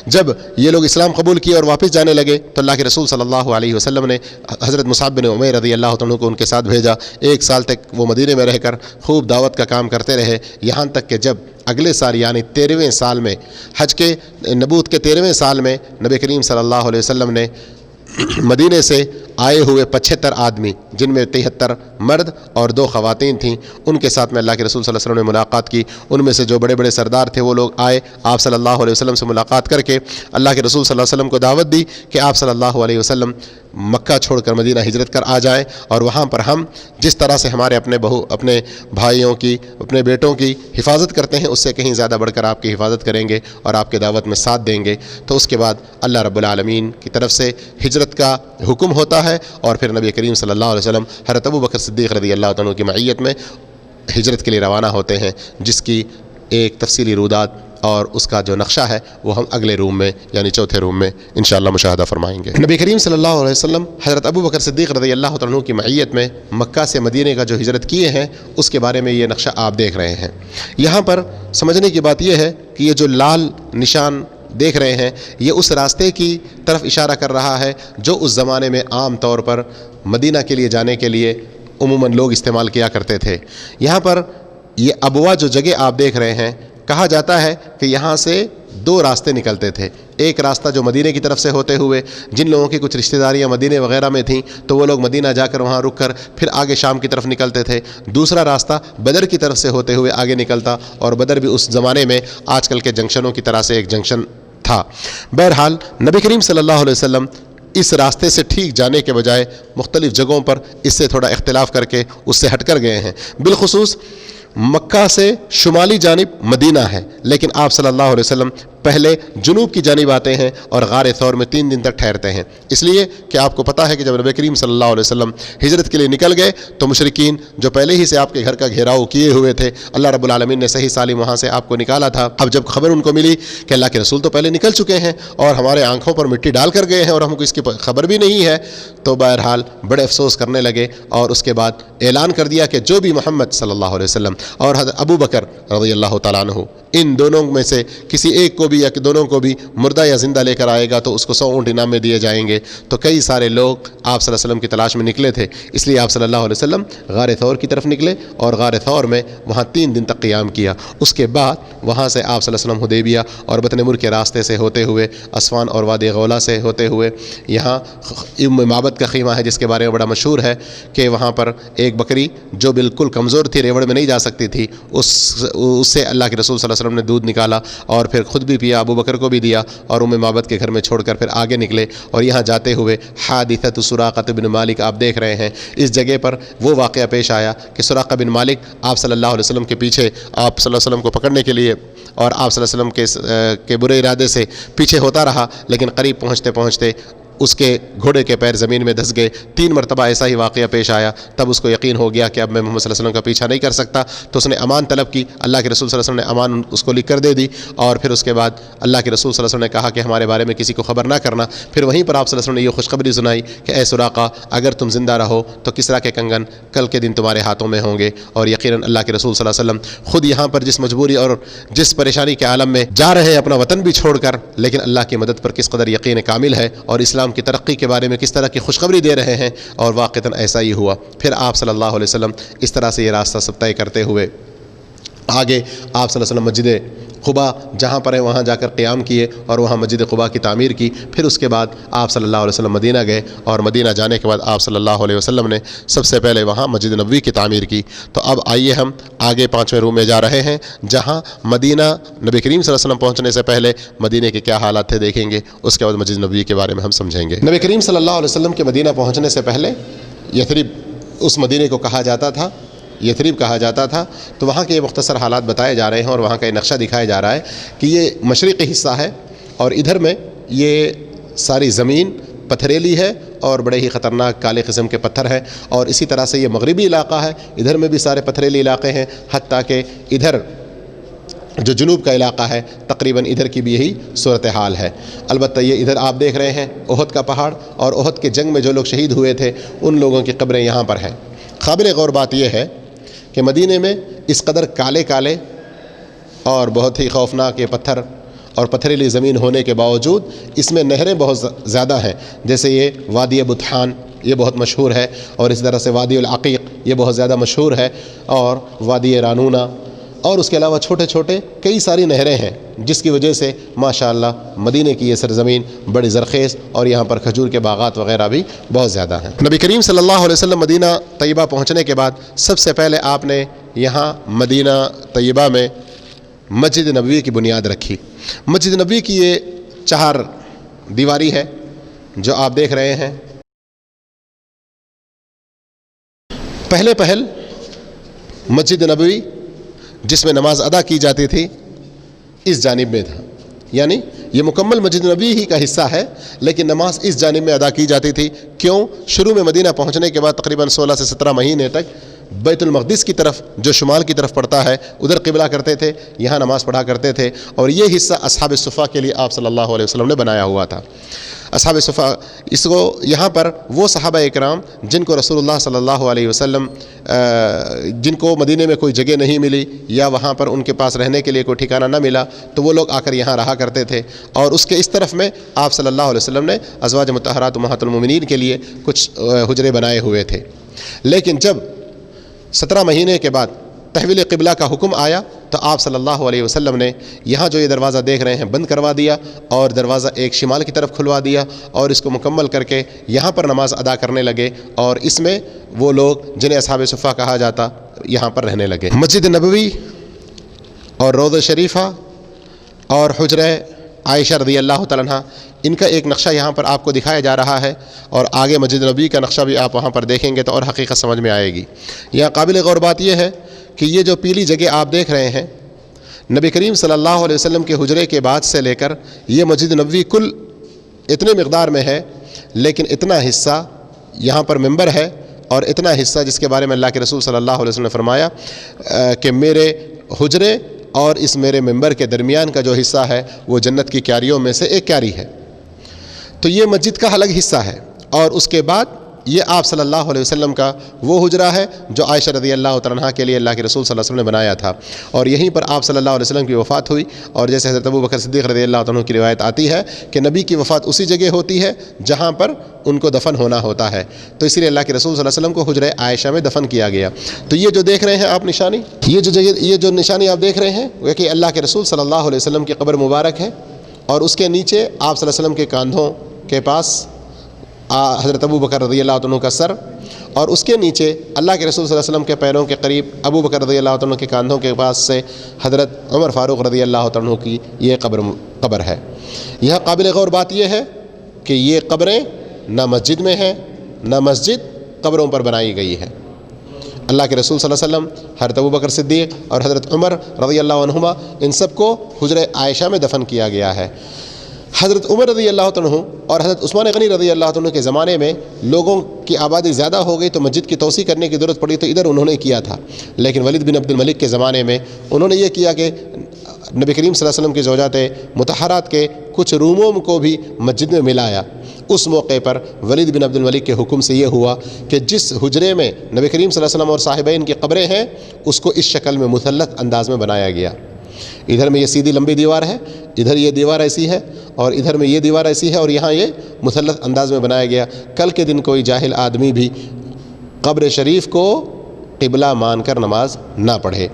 جب یہ لوگ اسلام قبول کیے اور واپس جانے لگے تو اللہ کے رسول صلی اللہ علیہ وسلم نے حضرت مصعب بن عمیر رضی اللہ عنہ کو ان کے ساتھ بھیجا۔ 1 سال تک وہ مدینے میں رہ کر خوب دعوت کا کام کرتے رہے، یہاں تک کہ جب اگلے سال یعنی 13ویں سال میں، حج کے نبوت کے 13ویں سال میں، نبی کریم صلی اللہ علیہ وسلم نے مدینے سے آئے ہوئے 75 آدمی، جن میں 73 مرد اور 2 خواتین تھیں، ان کے ساتھ میں اللہ کے رسول صلی اللہ علیہ وسلم نے ملاقات کی۔ ان میں سے جو بڑے بڑے سردار تھے وہ لوگ آئے، آپ صلی اللہ علیہ وسلم سے ملاقات کر کے اللہ کے رسول صلی اللہ علیہ وسلم کو دعوت دی کہ آپ صلی اللہ علیہ وسلم مکہ چھوڑ کر مدینہ ہجرت کر آ جائیں اور وہاں پر ہم جس طرح سے ہمارے اپنے بھائیوں کی اپنے بیٹوں کی حفاظت کرتے ہیں اس سے کہیں زیادہ بڑھ کر آپ کی حفاظت کریں گے اور آپ کے دعوت میں ساتھ دیں گے، تو اس کے بعد اللہ رب العالمین کی طرف سے ہجرت کا حکم ہوتا ہے اور پھر نبی کریم صلی اللہ علیہ وسلم حضرت ابوبکر صدیق رضی اللہ عنہ کی معیت میں ہجرت کے لیے روانہ ہوتے ہیں، جس کی ایک تفصیلی رودات اور اس کا جو نقشہ ہے وہ ہم اگلے روم میں یعنی چوتھے روم میں انشاءاللہ مشاہدہ فرمائیں گے۔ نبی کریم صلی اللہ علیہ وسلم حضرت ابوبکر صدیق رضی اللہ عنہ کی معیت میں مکہ سے مدینے کا جو ہجرت کیے ہیں اس کے بارے میں یہ نقشہ آپ دیکھ رہے ہیں۔ یہاں پر سمجھنے کی بات یہ ہے کہ یہ جو لال نشان دیکھ رہے ہیں یہ اس راستے کی طرف اشارہ کر رہا ہے جو اس زمانے میں عام طور پر مدینہ کے لیے جانے کے لیے عموماً لوگ استعمال کیا کرتے تھے۔ یہاں پر یہ ابوا جو جگہ آپ دیکھ رہے ہیں، کہا جاتا ہے کہ یہاں سے دو راستے نکلتے تھے، ایک راستہ جو مدینے کی طرف سے ہوتے ہوئے جن لوگوں کی کچھ رشتہ داریاں مدینے وغیرہ میں تھیں تو وہ لوگ مدینہ جا کر وہاں رک کر پھر آگے شام کی طرف نکلتے تھے، دوسرا راستہ بدر کی طرف سے ہوتے ہوئے آگے نکلتا، اور بدر بھی اس زمانے میں آج کل کے جنکشنوں کی طرح سے ایک جنکشن تھا۔ بہرحال نبی کریم صلی اللہ علیہ وسلم اس راستے سے ٹھیک جانے کے بجائے مختلف جگہوں پر اس سے تھوڑا اختلاف کر کے اس سے ہٹ کر گئے ہیں۔ بالخصوص مکہ سے شمالی جانب مدینہ ہے، لیکن آپ صلی اللہ علیہ وسلم پہلے جنوب کی جانب آتے ہیں اور غار ثور میں 3 دن تک ٹھہرتے ہیں، اس لیے کہ آپ کو پتہ ہے کہ جب نبی کریم صلی اللہ علیہ وسلم ہجرت کے لیے نکل گئے تو مشرکین جو پہلے ہی سے آپ کے گھر کا گھیراؤ کیے ہوئے تھے، اللہ رب العالمین نے صحیح سالم وہاں سے آپ کو نکالا تھا۔ اب جب خبر ان کو ملی کہ اللہ کے رسول تو پہلے نکل چکے ہیں اور ہمارے آنکھوں پر مٹی ڈال کر گئے ہیں اور ہم کو اس کی خبر بھی نہیں ہے، تو بہرحال بڑے افسوس کرنے لگے اور اس کے بعد اعلان کر دیا کہ جو بھی محمد صلی اللہ علیہ وسلم اور حضرت ابو بکر رضی اللہ تعالیٰ عنہ ان دونوں میں سے کسی ایک کو بھی یا دونوں کو بھی مردہ یا زندہ لے کر آئے گا تو اس کو 100 اونٹ انعام میں دیے جائیں گے۔ تو کئی سارے لوگ آپ صلی اللہ علیہ وسلم کی تلاش میں نکلے تھے، اس لیے آپ صلی اللہ علیہ وسلم غار ثور کی طرف نکلے اور غار ثور میں وہاں 3 دن تک قیام کیا۔ اس کے بعد وہاں سے آپ صلی اللہ علیہ وسلم حدیبیہ اور بطن مر کے راستے سے ہوتے ہوئے اسوان اور وادی غولہ سے ہوتے ہوئے یہاں ام معبد کا خیمہ ہے جس کے بارے میں بڑا مشہور ہے کہ وہاں پر ایک بکری جو بالکل کمزور تھی، ریوڑ میں نہیں جا سکتی تھی، اس سے اللہ کے رسول صلی اللہ علیہ وسلم نے دودھ نکالا اور پھر خود بھی پیا، ابو بکر کو بھی دیا اور ام معبد کے گھر میں چھوڑ کر پھر آگے نکلے اور یہاں جاتے ہوئے حادثۃ سراقہ بن مالک آپ دیکھ رہے ہیں۔ اس جگہ پر وہ واقعہ پیش آیا کہ سراقہ بن مالک آپ صلی اللہ علیہ وسلم کے پیچھے آپ صلی اللہ علیہ وسلم کو پکڑنے کے لیے اور آپ صلی اللہ علیہ وسلم کے برے ارادے سے پیچھے ہوتا رہا، لیکن قریب پہنچتے پہنچتے اس کے گھوڑے کے پیر زمین میں دھس گئے۔ 3 مرتبہ ایسا ہی واقعہ پیش آیا، تب اس کو یقین ہو گیا کہ اب میں محمد صلی اللہ علیہ وسلم کا پیچھا نہیں کر سکتا، تو اس نے امان طلب کی، اللہ کے رسول صلی اللہ علیہ وسلم نے امان اس کو لکھ کر دے دی اور پھر اس کے بعد اللہ کے رسول صلی اللہ علیہ وسلم نے کہا کہ ہمارے بارے میں کسی کو خبر نہ کرنا۔ پھر وہیں پر آپ صلی اللہ علیہ وسلم نے یہ خوشخبری سنائی کہ اے سراقہ، اگر تم زندہ رہو تو کسریٰ کے کنگن کل کے دن تمہارے ہاتھوں میں ہوں گے، اور یقیناً اللہ کے رسول صلی اللہ علیہ وسلم خود یہاں پر جس مجبوری اور جس پریشانی کے عالم میں جا رہے ہیں اپنا وطن بھی چھوڑ کر، لیکن اللہ کی مدد پر کس قدر یقین کامل ہے اور اسلام کی ترقی کے بارے میں کس طرح کی خوشخبری دے رہے ہیں، اور واقعتاً ایسا ہی ہوا۔ پھر آپ صلی اللہ علیہ وسلم اس طرح سے یہ راستہ سب طے کرتے ہوئے آگے آپ صلی اللہ علیہ وسلم مسجد قباء جہاں پر ہے وہاں جا کر قیام کیے اور وہاں مسجد قباء کی تعمیر کی۔ پھر اس کے بعد آپ صلی اللہ علیہ وسلم مدینہ گئے اور مدینہ جانے کے بعد آپ صلی اللہ علیہ وسلم نے سب سے پہلے وہاں مسجد نبوی کی تعمیر کی۔ تو اب آئیے ہم آگے 5ویں روم میں جا رہے ہیں جہاں مدینہ نبی کریم صلی اللہ علیہ وسلم پہنچنے سے پہلے مدینہ کے کیا حالات تھے دیکھیں گے، اس کے بعد مسجد نبوی کے بارے میں ہم سمجھیں گے۔ نبی کریم صلی اللہ علیہ وسلم کے مدینہ پہنچنے سے پہلے یثرب اس مدینہ کو کہا جاتا تھا، یثرب کہا جاتا تھا، تو وہاں کے مختصر حالات بتائے جا رہے ہیں اور وہاں کا یہ نقشہ دکھایا جا رہا ہے کہ یہ مشرقی حصہ ہے اور ادھر میں یہ ساری زمین پتھریلی ہے اور بڑے ہی خطرناک کالے قسم کے پتھر ہیں، اور اسی طرح سے یہ مغربی علاقہ ہے، ادھر میں بھی سارے پتھریلی علاقے ہیں، حتیٰ کہ ادھر جو جنوب کا علاقہ ہے تقریباً ادھر کی بھی یہی صورتحال ہے۔ البتہ یہ ادھر آپ دیکھ رہے ہیں احد کا پہاڑ، اور احد کے جنگ میں جو لوگ شہید ہوئے تھے ان لوگوں کی قبریں یہاں پر ہیں۔ قابل غور بات یہ ہے کہ مدینے میں اس قدر کالے کالے اور بہت ہی خوفناک یہ پتھر اور پتھریلی زمین ہونے کے باوجود اس میں نہریں بہت زیادہ ہیں، جیسے یہ وادی بطحان یہ بہت مشہور ہے، اور اس طرح سے وادی العقیق یہ بہت زیادہ مشہور ہے، اور وادی رانونہ، اور اس کے علاوہ چھوٹے چھوٹے کئی ساری نہریں ہیں، جس کی وجہ سے ماشاءاللہ مدینہ کی یہ سرزمین بڑی زرخیز اور یہاں پر کھجور کے باغات وغیرہ بھی بہت زیادہ ہیں۔ نبی کریم صلی اللہ علیہ وسلم مدینہ طیبہ پہنچنے کے بعد سب سے پہلے آپ نے یہاں مدینہ طیبہ میں مسجد نبوی کی بنیاد رکھی۔ مسجد نبوی کی یہ 4 دیواری ہے جو آپ دیکھ رہے ہیں، پہلے پہل مسجد نبوی جس میں نماز ادا کی جاتی تھی اس جانب میں تھا، یعنی یہ مکمل مسجد نبوی ہی کا حصہ ہے، لیکن نماز اس جانب میں ادا کی جاتی تھی۔ کیوں؟ شروع میں مدینہ پہنچنے کے بعد تقریباً 16 سے 17 مہینے تک بیت المقدس کی طرف جو شمال کی طرف پڑتا ہے ادھر قبلہ کرتے تھے، یہاں نماز پڑھا کرتے تھے، اور یہ حصہ اصحاب صفا کے لیے آپ صلی اللہ علیہ وسلم نے بنایا ہوا تھا۔ اصحاب صفا، اس کو یہاں پر وہ صحابہ اکرام جن کو رسول اللہ صلی اللہ علیہ وسلم جن کو مدینے میں کوئی جگہ نہیں ملی یا وہاں پر ان کے پاس رہنے کے لیے کوئی ٹھکانہ نہ ملا تو وہ لوگ آ کر یہاں رہا کرتے تھے، اور اس کے اس طرف میں آپ صلی اللہ علیہ وسلم نے ازواج مطہرات امہات المومنین کے لیے کچھ حجرے بنائے ہوئے تھے۔ لیکن جب 17 مہینے کے بعد تحویل قبلہ کا حکم آیا تو آپ صلی اللہ علیہ وسلم نے یہاں جو یہ دروازہ دیکھ رہے ہیں بند کروا دیا، اور دروازہ ایک شمال کی طرف کھلوا دیا، اور اس کو مکمل کر کے یہاں پر نماز ادا کرنے لگے، اور اس میں وہ لوگ جنہیں اصحاب صفا کہا جاتا یہاں پر رہنے لگے۔ مسجد نبوی اور روضہ شریفہ اور حجرہ عائشہ رضی اللہ تعالیٰ عنہ، ان کا ایک نقشہ یہاں پر آپ کو دکھایا جا رہا ہے، اور آگے مسجد نبوی کا نقشہ بھی آپ وہاں پر دیکھیں گے تو اور حقیقت سمجھ میں آئے گی۔ یہاں قابل غور بات یہ ہے کہ یہ جو پیلی جگہ آپ دیکھ رہے ہیں، نبی کریم صلی اللہ علیہ وسلم کے حجرے کے بعد سے لے کر یہ مسجد نبوی کل اتنے مقدار میں ہے، لیکن اتنا حصہ یہاں پر ممبر ہے، اور اتنا حصہ جس کے بارے میں اللہ کے رسول صلی اللہ علیہ وسلم نے فرمایا کہ میرے حجرے اور اس میرے ممبر کے درمیان کا جو حصہ ہے وہ جنت کی کیاریوں میں سے ایک کیاری ہے۔ تو یہ مسجد کا الگ حصہ ہے، اور اس کے بعد یہ آپ صلی اللہ علیہ وسلم کا وہ حجرہ ہے جو عائشہ رضی اللہ تعالیٰ عنہ کے لیے اللہ کے رسول صلی اللہ علیہ وسلم نے بنایا تھا، اور یہیں پر آپ صلی اللہ علیہ وسلم کی وفات ہوئی، اور جیسے حضرت ابو بکر صدیق رضی اللہ عنہ کی روایت آتی ہے کہ نبی کی وفات اسی جگہ ہوتی ہے جہاں پر ان کو دفن ہونا ہوتا ہے، تو اسی لیے اللہ کے رسول صلی اللہ علیہ وسلم کو حجرہ عائشہ میں دفن کیا گیا۔ تو یہ جو دیکھ رہے ہیں آپ نشانی، یہ جو نشانی آپ دیکھ رہے ہیں وہ کہ اللہ کے رسول صلی اللہ علیہ وسلم کی قبر مبارک ہے، اور اس کے نیچے آپ صلی اللہ علیہ وسلم کے کاندھوں کے پاس حضرت ابو بکر رضی اللہ عنہ کا سر، اور اس کے نیچے اللہ کے رسول صلی اللہ علیہ وسلم کے پیروں کے قریب ابو بکر رضی اللہ عنہ کے کاندھوں کے پاس سے حضرت عمر فاروق رضی اللہ عنہ کی یہ قبر ہے۔ یہاں قابل غور بات یہ ہے کہ یہ قبریں نہ مسجد میں ہیں نہ مسجد قبروں پر بنائی گئی ہے۔ اللہ کے رسول صلی اللہ علیہ وسلم، حضرت ابو بکر صدیق اور حضرت عمر رضی اللہ عنہما، ان سب کو حجرہ عائشہ میں دفن کیا گیا ہے۔ حضرت عمر رضی اللہ عنہ اور حضرت عثمان غنی رضی اللہ عنہ کے زمانے میں لوگوں کی آبادی زیادہ ہو گئی تو مسجد کی توسیع کرنے کی ضرورت پڑی، تو ادھر انہوں نے کیا تھا، لیکن ولید بن عبد الملک کے زمانے میں انہوں نے یہ کیا کہ نبی کریم صلی اللہ علیہ وسلم کی زوجات مطہرات کے کچھ روموں کو بھی مسجد میں ملایا۔ اس موقع پر ولید بن عبد الملک کے حکم سے یہ ہوا کہ جس حجرے میں نبی کریم صلی اللہ علیہ وسلم اور صاحبین کی قبریں ہیں اس کو اس شکل میں مثلث انداز میں بنایا گیا۔ ادھر میں یہ سیدھی لمبی دیوار ہے، ادھر یہ دیوار ایسی ہے، اور ادھر میں یہ دیوار ایسی ہے، اور یہاں یہ مثلث انداز میں بنایا گیا۔ کل کے دن کوئی جاہل آدمی بھی قبر شریف کو قبلہ مان کر نماز نہ پڑھے۔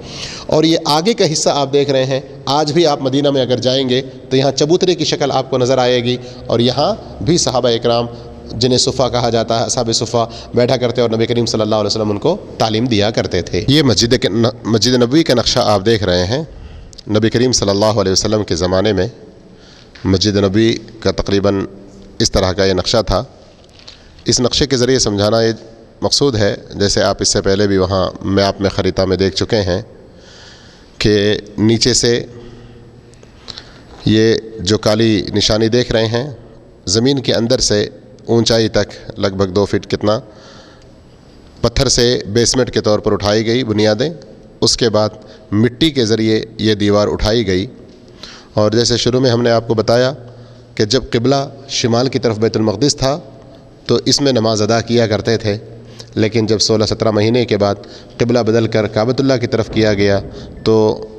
اور یہ آگے کا حصہ آپ دیکھ رہے ہیں، آج بھی آپ مدینہ میں اگر جائیں گے تو یہاں چبوترے کی شکل آپ کو نظر آئے گی، اور یہاں بھی صحابہ اکرام جنہیں صفا کہا جاتا ہے، اصحاب صفا، بیٹھا کرتے اور نبی کریم صلی اللہ علیہ وسلم ان کو تعلیم دیا کرتے تھے۔ یہ مسجد نبوی کا نقشہ آپ دیکھ رہے ہیں۔ نبی کریم صلی اللہ علیہ وسلم کے زمانے میں مسجد نبوی کا تقریباً اس طرح کا یہ نقشہ تھا۔ اس نقشے کے ذریعے سمجھانا یہ مقصود ہے، جیسے آپ اس سے پہلے بھی وہاں میپ میں خریطہ میں دیکھ چکے ہیں کہ نیچے سے یہ جو کالی نشانی دیکھ رہے ہیں زمین کے اندر سے اونچائی تک لگ بھگ 2 فٹ کتنا پتھر سے بیسمنٹ کے طور پر اٹھائی گئی بنیادیں، اس کے بعد مٹی کے ذریعے یہ دیوار اٹھائی گئی۔ اور جیسے شروع میں ہم نے آپ کو بتایا کہ جب قبلہ شمال کی طرف بیت المقدس تھا تو اس میں نماز ادا کیا کرتے تھے، لیکن جب 16-17 مہینے کے بعد قبلہ بدل کر کعبۃ اللہ کی طرف کیا گیا تو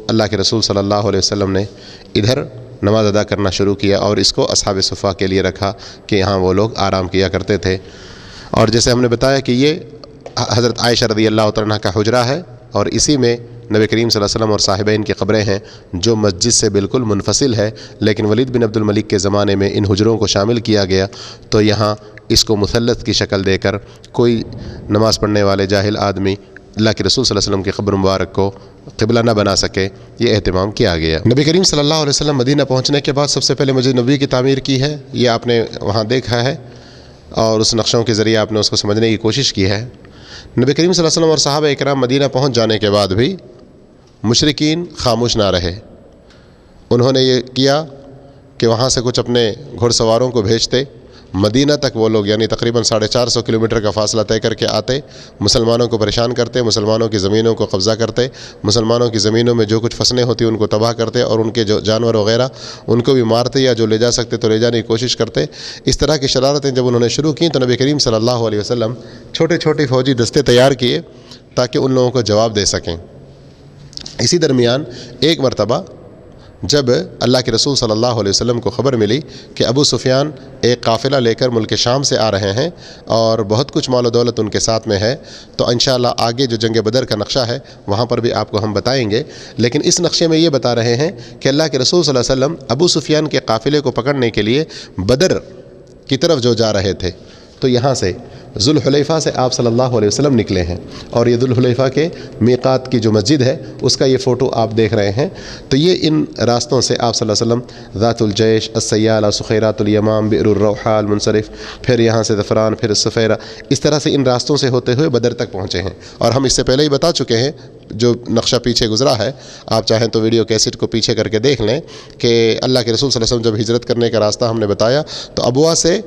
اللہ کے رسول صلی اللہ علیہ وسلم نے ادھر نماز ادا کرنا شروع کیا، اور اس کو اصحاب صفا کے لیے رکھا کہ یہاں وہ لوگ آرام کیا کرتے تھے۔ اور جیسے ہم نے بتایا کہ یہ حضرت عائشہ رضی اللہ عنہ کا حجرہ ہے، اور اسی میں نبی کریم صلی اللہ علیہ وسلم اور صاحبین کی قبریں ہیں جو مسجد سے بالکل منفصل ہے، لیکن ولید بن عبد الملک کے زمانے میں ان حجروں کو شامل کیا گیا تو یہاں اس کو مثلث کی شکل دے کر کوئی نماز پڑھنے والے جاہل آدمی اللہ کے رسول صلی اللہ علیہ وسلم کی قبر مبارک کو قبلہ نہ بنا سکے، یہ اہتمام کیا گیا۔ نبی کریم صلی اللہ علیہ وسلم مدینہ پہنچنے کے بعد سب سے پہلے مسجد نبوی کی تعمیر کی ہے، یہ آپ نے وہاں دیکھا ہے، اور اس نقشوں کے ذریعے آپ نے اس کو سمجھنے کی کوشش کی ہے۔ نبی کریم صلی اللہ علیہ وسلم اور صحابہ اکرام مدینہ پہنچ جانے کے بعد بھی مشرکین خاموش نہ رہے. انہوں نے یہ کیا کہ وہاں سے کچھ اپنے گھڑ سواروں کو بھیجتے، مدینہ تک وہ لوگ یعنی تقریباً 450 کلومیٹر کا فاصلہ طے کر کے آتے، مسلمانوں کو پریشان کرتے، مسلمانوں کی زمینوں کو قبضہ کرتے، مسلمانوں کی زمینوں میں جو کچھ فصلیں ہوتی ان کو تباہ کرتے اور ان کے جو جانور وغیرہ ان کو بھی مارتے یا جو لے جا سکتے تو لے جانے کی کوشش کرتے. اس طرح کی شرارتیں جب انہوں نے شروع کی تو نبی کریم صلی اللہ علیہ وسلم چھوٹے چھوٹے فوجی دستے تیار کیے تاکہ ان لوگوں کو جواب دے سکیں. اسی درمیان ایک مرتبہ جب اللہ کے رسول صلی اللہ علیہ وسلم کو خبر ملی کہ ابو سفیان ایک قافلہ لے کر ملک شام سے آ رہے ہیں اور بہت کچھ مال و دولت ان کے ساتھ میں ہے، تو انشاءاللہ آگے جو جنگ بدر کا نقشہ ہے وہاں پر بھی آپ کو ہم بتائیں گے. لیکن اس نقشے میں یہ بتا رہے ہیں کہ اللہ کے رسول صلی اللہ علیہ وسلم ابو سفیان کے قافلے کو پکڑنے کے لیے بدر کی طرف جو جا رہے تھے تو یہاں سے ذوالحلیفہ سے آپ صلی اللہ علیہ وسلم نکلے ہیں، اور یہ ذوالحلیفہ کے میقات کی جو مسجد ہے اس کا یہ فوٹو آپ دیکھ رہے ہیں. تو یہ ان راستوں سے آپ صلی اللہ علیہ وسلم ذات الجیش، السیالہ، سخیرات الیمام، بئر الروحہ، المنصرف، پھر یہاں سے ظفران، پھر السفیرہ، اس طرح سے ان راستوں سے ہوتے ہوئے بدر تک پہنچے ہیں. اور ہم اس سے پہلے ہی بتا چکے ہیں، جو نقشہ پیچھے گزرا ہے آپ چاہیں تو ویڈیو کیسٹ کو پیچھے کر کے دیکھ لیں کہ اللہ کے رسول صلی اللہ علیہ وسلم جب ہجرت کرنے کا راستہ ہم نے بتایا تو ابوا سے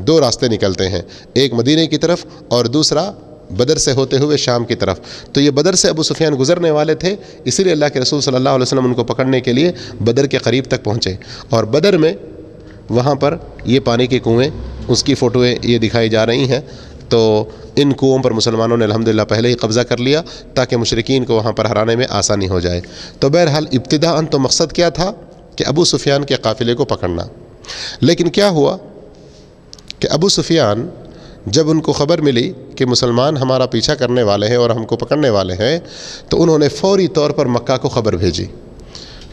دو راستے نکلتے ہیں، ایک مدینہ کی طرف اور دوسرا بدر سے ہوتے ہوئے شام کی طرف. تو یہ بدر سے ابو سفیان گزرنے والے تھے، اسی لیے اللہ کے رسول صلی اللہ علیہ وسلم ان کو پکڑنے کے لیے بدر کے قریب تک پہنچے. اور بدر میں وہاں پر یہ پانی کے کنویں، اس کی فوٹویں یہ دکھائی جا رہی ہیں. تو ان کنوؤں پر مسلمانوں نے الحمدللہ پہلے ہی قبضہ کر لیا تاکہ مشرکین کو وہاں پر ہرانے میں آسانی ہو جائے. تو بہرحال ابتداءً تو مقصد کیا تھا کہ ابو سفیان کے قافلے کو پکڑنا. لیکن کیا ہوا کہ ابو سفیان جب ان کو خبر ملی کہ مسلمان ہمارا پیچھا کرنے والے ہیں اور ہم کو پکڑنے والے ہیں تو انہوں نے فوری طور پر مکہ کو خبر بھیجی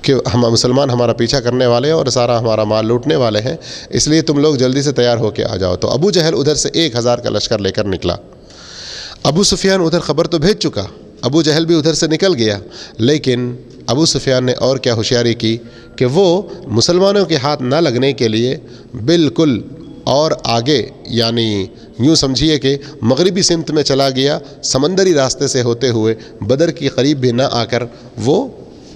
کہ ہم مسلمان ہمارا پیچھا کرنے والے ہیں اور سارا ہمارا مال لوٹنے والے ہیں، اس لیے تم لوگ جلدی سے تیار ہو کے آ جاؤ. تو ابو جہل ادھر سے 1000 کا لشکر لے کر نکلا. ابو سفیان ادھر خبر تو بھیج چکا، ابو جہل بھی ادھر سے نکل گیا، لیکن ابو سفیان نے اور کیا ہوشیاری کی کہ وہ مسلمانوں کے ہاتھ نہ لگنے کے لیے بالکل اور آگے یعنی یوں سمجھیے کہ مغربی سمت میں چلا گیا، سمندری راستے سے ہوتے ہوئے بدر کی قریب بھی نہ آ کر وہ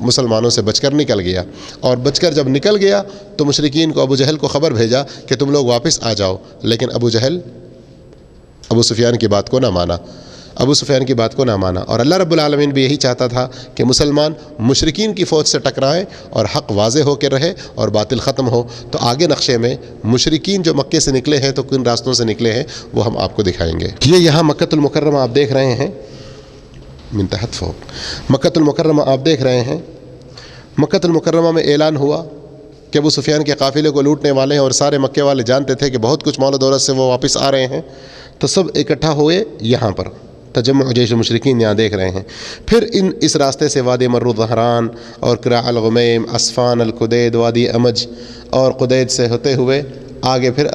مسلمانوں سے بچ کر نکل گیا. اور بچ کر جب نکل گیا تو مشرکین کو ابو جہل کو خبر بھیجا کہ تم لوگ واپس آ جاؤ، لیکن ابو جہل ابو سفیان کی بات کو نہ مانا، ابو سفیان کی بات کو نہ مانا. اور اللہ رب العالمین بھی یہی چاہتا تھا کہ مسلمان مشرکین کی فوج سے ٹکرائیں اور حق واضح ہو کے رہے اور باطل ختم ہو. تو آگے نقشے میں مشرکین جو مکے سے نکلے ہیں تو کن راستوں سے نکلے ہیں وہ ہم آپ کو دکھائیں گے. یہ یہاں مکۃ المکرمہ آپ دیکھ رہے ہیں، من تحت فوق مکۃ المکرمہ آپ دیکھ رہے ہیں. مکۃ المکرمہ میں اعلان ہوا کہ ابو سفیان کے قافلے کو لوٹنے والے ہیں اور سارے مکے والے جانتے تھے کہ بہت کچھ مال و دولت سے وہ واپس آ رہے ہیں. تو سب اکٹھا ہوئے یہاں پر، تجمع جیش المشرکین یہاں دیکھ رہے ہیں. پھر اس راستے سے وادی مر الظہران اور قراء الغمیم، اسفان، القدید، وادی امج اور قدید سے ہوتے ہوئے آگے پھر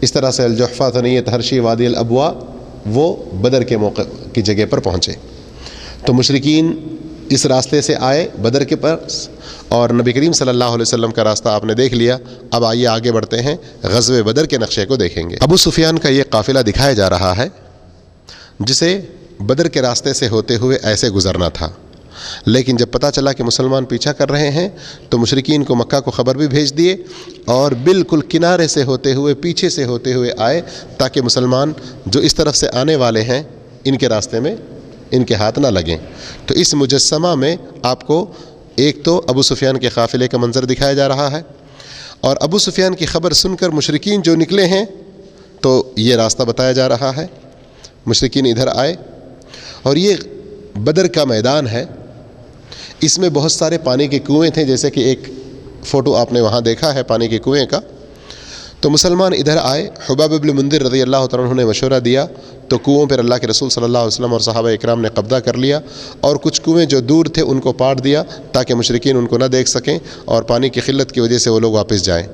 اس طرح سے الجحفہ، ثنیۃ ہرشی، وادی الابوا وہ بدر کے موقع کی جگہ پر پہنچے. تو مشرکین اس راستے سے آئے بدر کے پاس اور نبی کریم صلی اللہ علیہ وسلم کا راستہ آپ نے دیکھ لیا. اب آئیے آگے بڑھتے ہیں، غزوہ بدر کے نقشے کو دیکھیں گے. ابو سفیان کا یہ قافلہ دکھایا جا رہا ہے جسے بدر کے راستے سے ہوتے ہوئے ایسے گزرنا تھا، لیکن جب پتہ چلا کہ مسلمان پیچھا کر رہے ہیں تو مشرکین کو مکہ کو خبر بھی بھیج دیے اور بالکل کنارے سے ہوتے ہوئے، پیچھے سے ہوتے ہوئے آئے تاکہ مسلمان جو اس طرف سے آنے والے ہیں ان کے راستے میں ان کے ہاتھ نہ لگیں. تو اس مجسمہ میں آپ کو ایک تو ابو سفیان کے قافلے کا منظر دکھایا جا رہا ہے، اور ابو سفیان کی خبر سن کر مشرکین جو نکلے ہیں تو یہ راستہ بتایا جا رہا ہے. مشرکین ادھر آئے اور یہ بدر کا میدان ہے، اس میں بہت سارے پانی کے کنویں تھے، جیسے کہ ایک فوٹو آپ نے وہاں دیکھا ہے پانی کے کنویں کا. تو مسلمان ادھر آئے، حباب بن منذر رضی اللہ تعالیٰ عنہ نے مشورہ دیا تو کنووں پر اللہ کے رسول صلی اللہ علیہ وسلم اور صحابہ اکرام نے قبضہ کر لیا اور کچھ کنویں جو دور تھے ان کو پاٹ دیا تاکہ مشرکین ان کو نہ دیکھ سکیں اور پانی کی قلت کی وجہ سے وہ لوگ واپس جائیں.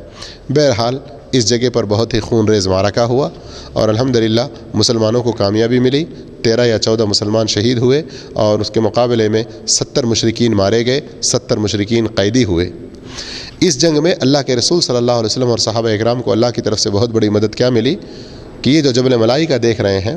بہرحال اس جگہ پر بہت ہی خون ریز معرکہ ہوا اور الحمدللہ مسلمانوں کو کامیابی ملی. 13 یا 14 مسلمان شہید ہوئے اور اس کے مقابلے میں 70 مشرکین مارے گئے، 70 مشرکین قیدی ہوئے. اس جنگ میں اللہ کے رسول صلی اللہ علیہ وسلم اور صحابہ اکرام کو اللہ کی طرف سے بہت بڑی مدد کیا ملی کہ یہ جو جبل ملائی کا دیکھ رہے ہیں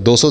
200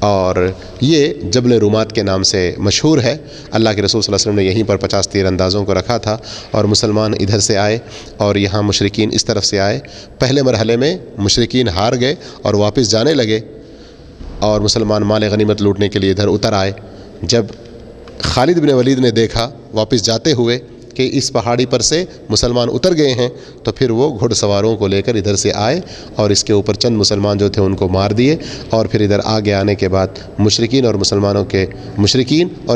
اور یہ جبل رومات کے نام سے مشہور ہے۔ اللہ کے رسول صلی اللہ علیہ وسلم نے یہیں پر 50 تیر اندازوں کو رکھا تھا اور مسلمان ادھر سے آئے اور یہاں مشرکین اس طرف سے آئے۔ پہلے مرحلے میں مشرکین ہار گئے اور واپس جانے لگے اور مسلمان مال غنیمت لوٹنے کے لیے ادھر اتر آئے۔ جب خالد بن ولید نے دیکھا واپس جاتے ہوئے کہ اس پہاڑی پر سے مسلمان اتر گئے ہیں، تو پھر وہ گھڑ سواروں کو لے کر ادھر سے آئے اور اس کے اوپر چند مسلمان جو تھے ان کو مار دیے، اور پھر ادھر آگے آنے کے بعد مشرکین اور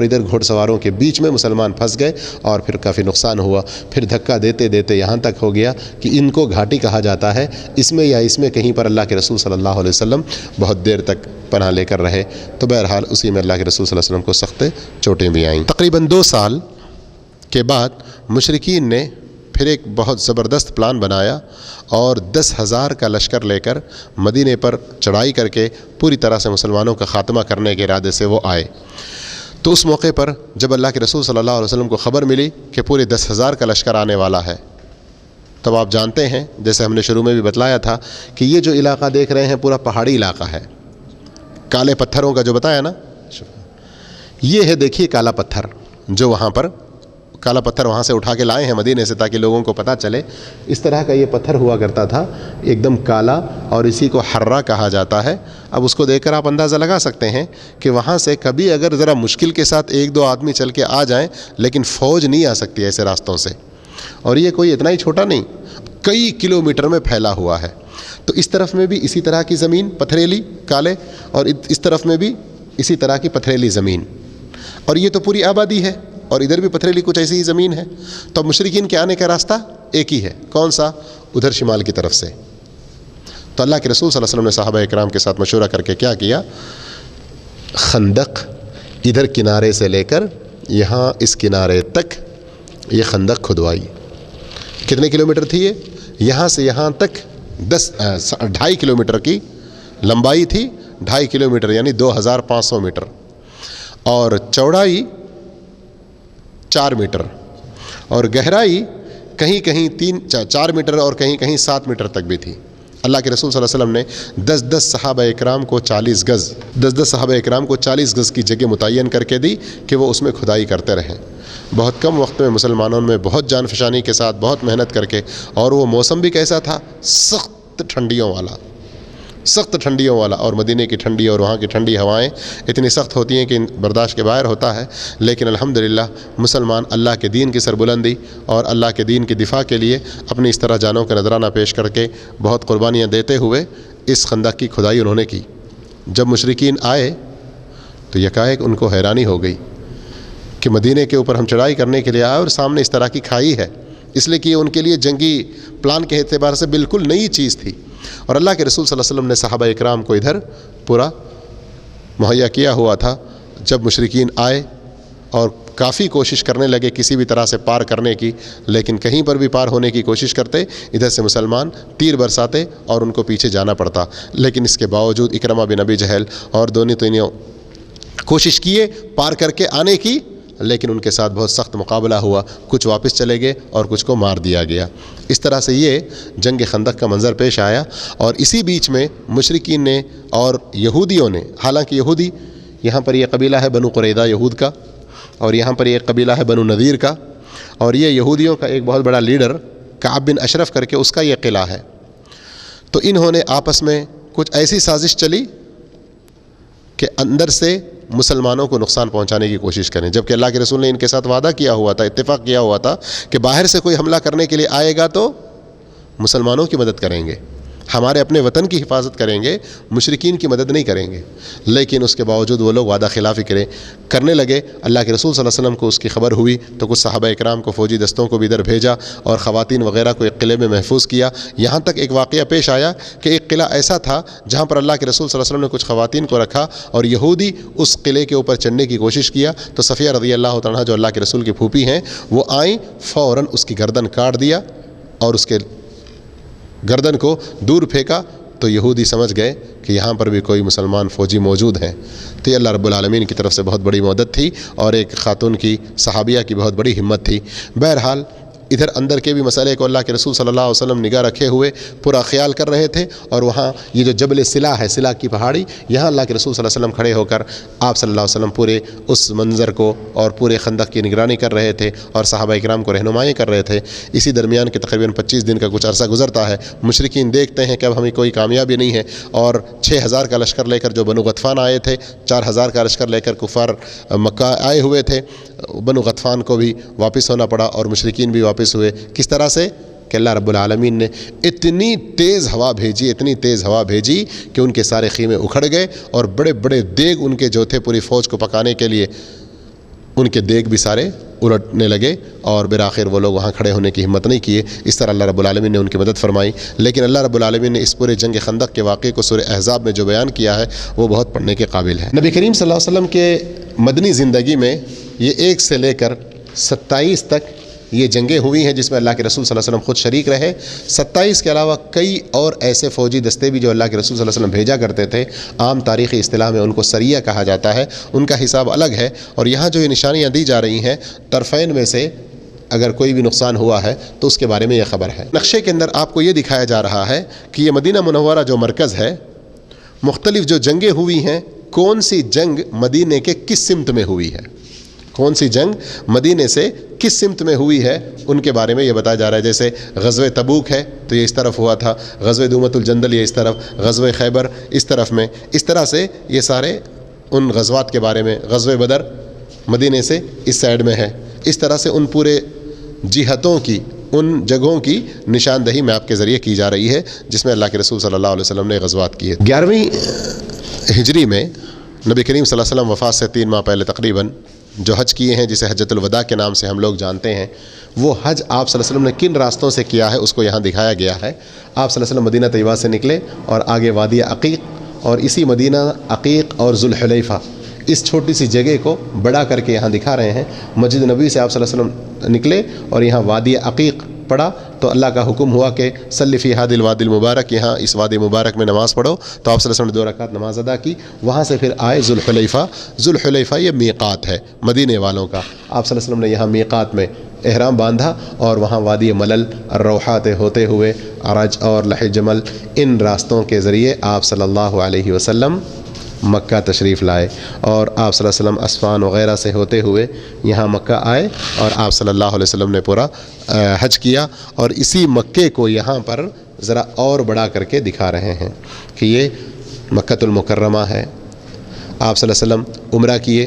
ادھر گھڑ سواروں کے بیچ میں مسلمان پھنس گئے اور پھر کافی نقصان ہوا۔ پھر دھکا دیتے دیتے یہاں تک ہو گیا کہ ان کو گھاٹی کہا جاتا ہے، اس میں کہیں پر اللہ کے رسول صلی اللہ علیہ وسلم بہت دیر تک پناہ لے کر رہے۔ تو بہرحال اسی میں اللہ کے رسول صلی اللہ علیہ وسلم کو سخت چوٹیں بھی آئیں۔ تقریباً 2 سال کے بعد مشرکین نے پھر ایک بہت زبردست پلان بنایا اور 10,000 کا لشکر لے کر مدینے پر چڑھائی کر کے پوری طرح سے مسلمانوں کا خاتمہ کرنے کے ارادے سے وہ آئے۔ تو اس موقع پر جب اللہ کے رسول صلی اللہ علیہ وسلم کو خبر ملی کہ پورے 10,000 کا لشکر آنے والا ہے، تب آپ جانتے ہیں جیسے ہم نے شروع میں بھی بتلایا تھا کہ یہ جو علاقہ دیکھ رہے ہیں پورا پہاڑی علاقہ ہے، کالے پتھروں کا جو بتایا نا، یہ ہے دیکھیے کالا پتھر، جو وہاں پر کالا پتھر وہاں سے اٹھا کے لائے ہیں مدینے سے تاکہ لوگوں کو پتہ چلے۔ اس طرح کا یہ پتھر ہوا کرتا تھا، ایک دم کالا، اور اسی کو حرہ کہا جاتا ہے۔ اب اس کو دیکھ کر آپ اندازہ لگا سکتے ہیں کہ وہاں سے کبھی اگر ذرا مشکل کے ساتھ 1-2 آدمی چل کے آ جائیں، لیکن فوج نہیں آ سکتی ایسے راستوں سے، اور یہ کوئی اتنا ہی چھوٹا نہیں، کئی کلومیٹر میں پھیلا ہوا ہے۔ تو اس طرف میں بھی اسی طرح کی زمین پتھریلی کالے، اور اس طرف میں بھی اسی طرح کی پتھریلی زمین، اور یہ تو پوری آبادی ہے، اور ادھر بھی پتھریلی کچھ ایسی ہی زمین ہے۔ تو مشرکین کے آنے کا راستہ ایک ہی ہے، کون سا؟ ادھر شمال کی طرف سے۔ تو اللہ کے رسول صلی اللہ علیہ وسلم نے صحابہ اکرام کے ساتھ مشورہ کر کے کیا کیا؟ خندق ادھر کنارے سے لے کر یہاں اس کنارے تک یہ خندق کھدوائی۔ کتنے کلومیٹر تھی یہ؟ یہاں سے یہاں تک 2.5 کلومیٹر کی لمبائی تھی، 2.5 کلومیٹر یعنی 2,500 میٹر، اور چوڑائی 4 میٹر، اور گہرائی کہیں کہیں 4 میٹر اور کہیں کہیں 7 میٹر تک بھی تھی۔ اللہ کے رسول صلی اللہ علیہ وسلم نے 10 صحابہ اکرام کو 40 گز 10 صحابہ اکرام کو 40 گز کی جگہ متعین کر کے دی کہ وہ اس میں کھدائی کرتے رہیں۔ بہت کم وقت میں مسلمانوں میں بہت جان فشانی کے ساتھ بہت محنت کر کے، اور وہ موسم بھی کیسا تھا؟ سخت ٹھنڈیوں والا، اور مدینے کی ٹھنڈی اور وہاں کی ٹھنڈی ہوائیں اتنی سخت ہوتی ہیں کہ برداشت کے باہر ہوتا ہے، لیکن الحمدللہ مسلمان اللہ کے دین کی سربلندی اور اللہ کے دین کی دفاع کے لیے اپنی اس طرح جانوں کا نذرانہ پیش کر کے بہت قربانیاں دیتے ہوئے اس خندق کی کھدائی انہوں نے کی۔ جب مشرکین آئے تو یکایک ان کو حیرانی ہو گئی کہ مدینے کے اوپر ہم چڑھائی کرنے کے لیے آئے اور سامنے اس طرح کی کھائی ہے، اس لیے کہ یہ ان کے لیے جنگی پلان کے اعتبار سے بالکل نئی چیز تھی، اور اللہ کے رسول صلی اللہ علیہ وسلم نے صحابہ اکرام کو ادھر پورا مہیا کیا ہوا تھا۔ جب مشرکین آئے اور کافی کوشش کرنے لگے کسی بھی طرح سے پار کرنے کی، لیکن کہیں پر بھی پار ہونے کی کوشش کرتے، ادھر سے مسلمان تیر برساتے اور ان کو پیچھے جانا پڑتا، لیکن اس کے باوجود اکرمہ بن ابی جہل اور دونوں تینوں کوشش کیے پار کر کے آنے کی، لیکن ان کے ساتھ بہت سخت مقابلہ ہوا، کچھ واپس چلے گئے اور کچھ کو مار دیا گیا۔ اس طرح سے یہ جنگ خندق کا منظر پیش آیا، اور اسی بیچ میں مشرکین نے اور یہودیوں نے، حالانکہ یہودی یہاں پر یہ قبیلہ ہے بنو قریظہ یہود کا، اور یہاں پر یہ قبیلہ ہے بنو نذیر کا، اور یہ یہودیوں کا ایک بہت بڑا لیڈر کعب بن اشرف کر کے اس کا یہ قلعہ ہے۔ تو انہوں نے آپس میں کچھ ایسی سازش چلی کہ اندر سے مسلمانوں کو نقصان پہنچانے کی کوشش کریں، جبکہ اللہ کے رسول نے ان کے ساتھ وعدہ کیا ہوا تھا، اتفاق کیا ہوا تھا کہ باہر سے کوئی حملہ کرنے کے لیے آئے گا تو مسلمانوں کی مدد کریں گے، ہمارے اپنے وطن کی حفاظت کریں گے، مشرکین کی مدد نہیں کریں گے۔ لیکن اس کے باوجود وہ لوگ وعدہ خلافی کرنے لگے۔ اللہ کے رسول صلی اللہ علیہ وسلم کو اس کی خبر ہوئی تو کچھ صحابہ اکرام کو فوجی دستوں کو بھی ادھر بھیجا اور خواتین وغیرہ کو ایک قلعے میں محفوظ کیا۔ یہاں تک ایک واقعہ پیش آیا کہ ایک قلعہ ایسا تھا جہاں پر اللہ کے رسول صلی اللہ علیہ وسلم نے کچھ خواتین کو رکھا اور یہودی اس قلعے کے اوپر چڑھنے کی کوشش کیا، تو صفیہ رضی اللہ تعالیٰ جو اللہ کے رسول کی پھوپھی ہیں وہ آئیں، فوراً اس کی گردن کاٹ دیا اور اس کے گردن کو دور پھینکا، تو یہودی سمجھ گئے کہ یہاں پر بھی کوئی مسلمان فوجی موجود ہیں۔ تو یہ اللہ رب العالمین کی طرف سے بہت بڑی مدد تھی اور ایک خاتون کی صحابیہ کی بہت بڑی ہمت تھی۔ بہرحال ادھر اندر کے بھی مسئلے کو اللہ کے رسول صلی اللہ علیہ وسلم نگاہ رکھے ہوئے پورا خیال کر رہے تھے، اور وہاں یہ جو جبل سلا ہے، سلا کی پہاڑی، یہاں اللہ کے رسول صلی اللہ علیہ وسلم کھڑے ہو کر آپ صلی اللہ علیہ وسلم پورے اس منظر کو اور پورے خندق کی نگرانی کر رہے تھے اور صحابہ کرام کو رہنمائی کر رہے تھے۔ اسی درمیان کے تقریباً 25 دن کا کچھ عرصہ گزرتا ہے، مشرکین دیکھتے ہیں کہ اب ہمیں کوئی کامیابی نہیں ہے، اور 6000 کا لشکر لے کر جو بنو غطفان آئے تھے، 4000 کا لشکر لے کر کفار مکہ آئے ہوئے تھے، بنو غطفان کو بھی واپس ہونا پڑا اور مشرکین بھی واپس ہوئے۔ کس طرح سے کہ اللہ رب العالمین نے اتنی تیز ہوا بھیجی کہ ان کے سارے خیمے اکھڑ گئے، اور بڑے بڑے دیگ ان کے جو تھے پوری فوج کو پکانے کے لیے، ان کے دیگ بھی سارے الٹنے لگے، اور بالآخر وہ لوگ وہاں کھڑے ہونے کی ہمت نہیں کیے۔ اس طرح اللہ رب العالمین نے ان کی مدد فرمائی۔ لیکن اللہ رب العالمین نے اس پورے جنگ خندق کے واقعے کو سورہ احزاب میں جو بیان کیا ہے وہ بہت پڑھنے کے قابل ہے۔ نبی کریم صلی اللہ علیہ وسلم کے مدنی زندگی میں یہ 1 سے لے کر 27 تک یہ جنگیں ہوئی ہیں جس میں اللہ کے رسول صلی اللہ علیہ وسلم خود شریک رہے۔ 27 کے علاوہ کئی اور ایسے فوجی دستے بھی جو اللہ کے رسول صلی اللہ علیہ وسلم بھیجا کرتے تھے، عام تاریخی اصطلاح میں ان کو سریہ کہا جاتا ہے، ان کا حساب الگ ہے۔ اور یہاں جو یہ نشانیاں دی جا رہی ہیں، طرفین میں سے اگر کوئی بھی نقصان ہوا ہے تو اس کے بارے میں یہ خبر ہے۔ نقشے کے اندر آپ کو یہ دکھایا جا رہا ہے کہ یہ مدینہ منورہ جو مرکز ہے، مختلف جو جنگیں ہوئی ہیں، کون سی جنگ مدینے کے کس سمت میں ہوئی ہے، کون سی جنگ مدینے سے کس سمت میں ہوئی ہے، ان کے بارے میں یہ بتایا جا رہا ہے۔ جیسے غزوہ تبوک ہے تو یہ اس طرف ہوا تھا، غزوہ دومۃ الجندل یہ اس طرف، غزوہ خیبر اس طرف میں، اس طرح سے یہ سارے ان غزوات کے بارے میں، غزوہ بدر مدینے سے اس سائڈ میں ہے، اس طرح سے ان پورے جہتوں کی، ان جگہوں کی نشاندہی میں آپ کے ذریعے کی جا رہی ہے جس میں اللہ کے رسول صلی اللہ علیہ وسلم نے غزوات کی ہے۔ 11ویں ہجری میں نبی کریم صلی اللہ علیہ وسلم وفات سے 3 ماہ پہلے تقریباً جو حج کیے ہیں، جسے حجۃ الوداع کے نام سے ہم لوگ جانتے ہیں، وہ حج آپ صلی اللہ علیہ وسلم نے کن راستوں سے کیا ہے اس کو یہاں دکھایا گیا ہے۔ آپ صلی اللہ علیہ وسلم مدینہ طیبہ سے نکلے اور آگے وادی عقیق، اور اسی مدینہ عقیق اور ذوالحلیفہ اس چھوٹی سی جگہ کو بڑا کر کے یہاں دکھا رہے ہیں۔ مسجد نبوی سے آپ صلی اللہ علیہ وسلم نکلے اور یہاں وادی عقیق پڑھا تو اللہ کا حکم ہوا کہ صلی فی ہذا الوادی المبارک، یہاں اس وادی مبارک میں نماز پڑھو، تو آپ صلی اللہ علیہ وسلم نے 2 رکعت نماز ادا کی۔ وہاں سے پھر آئے ذوالحلیفہ۔ ذوالحلیفہ یہ میقات ہے مدینے والوں کا۔ آپ صلی اللہ علیہ وسلم نے یہاں میقات میں احرام باندھا اور وہاں وادی ملل، الروحات ہوتے ہوئے عرج اور لح جمل، ان راستوں کے ذریعے آپ صلی اللہ علیہ وسلم مکہ تشریف لائے، اور آپ صلی اللہ علیہ وسلم اسفان وغیرہ سے ہوتے ہوئے یہاں مکہ آئے، اور آپ صلی اللہ علیہ وسلم نے پورا حج کیا۔ اور اسی مکے کو یہاں پر ذرا اور بڑا کر کے دکھا رہے ہیں کہ یہ مکۃ المکرمہ ہے۔ آپ صلی اللہ علیہ وسلم عمرہ کیے،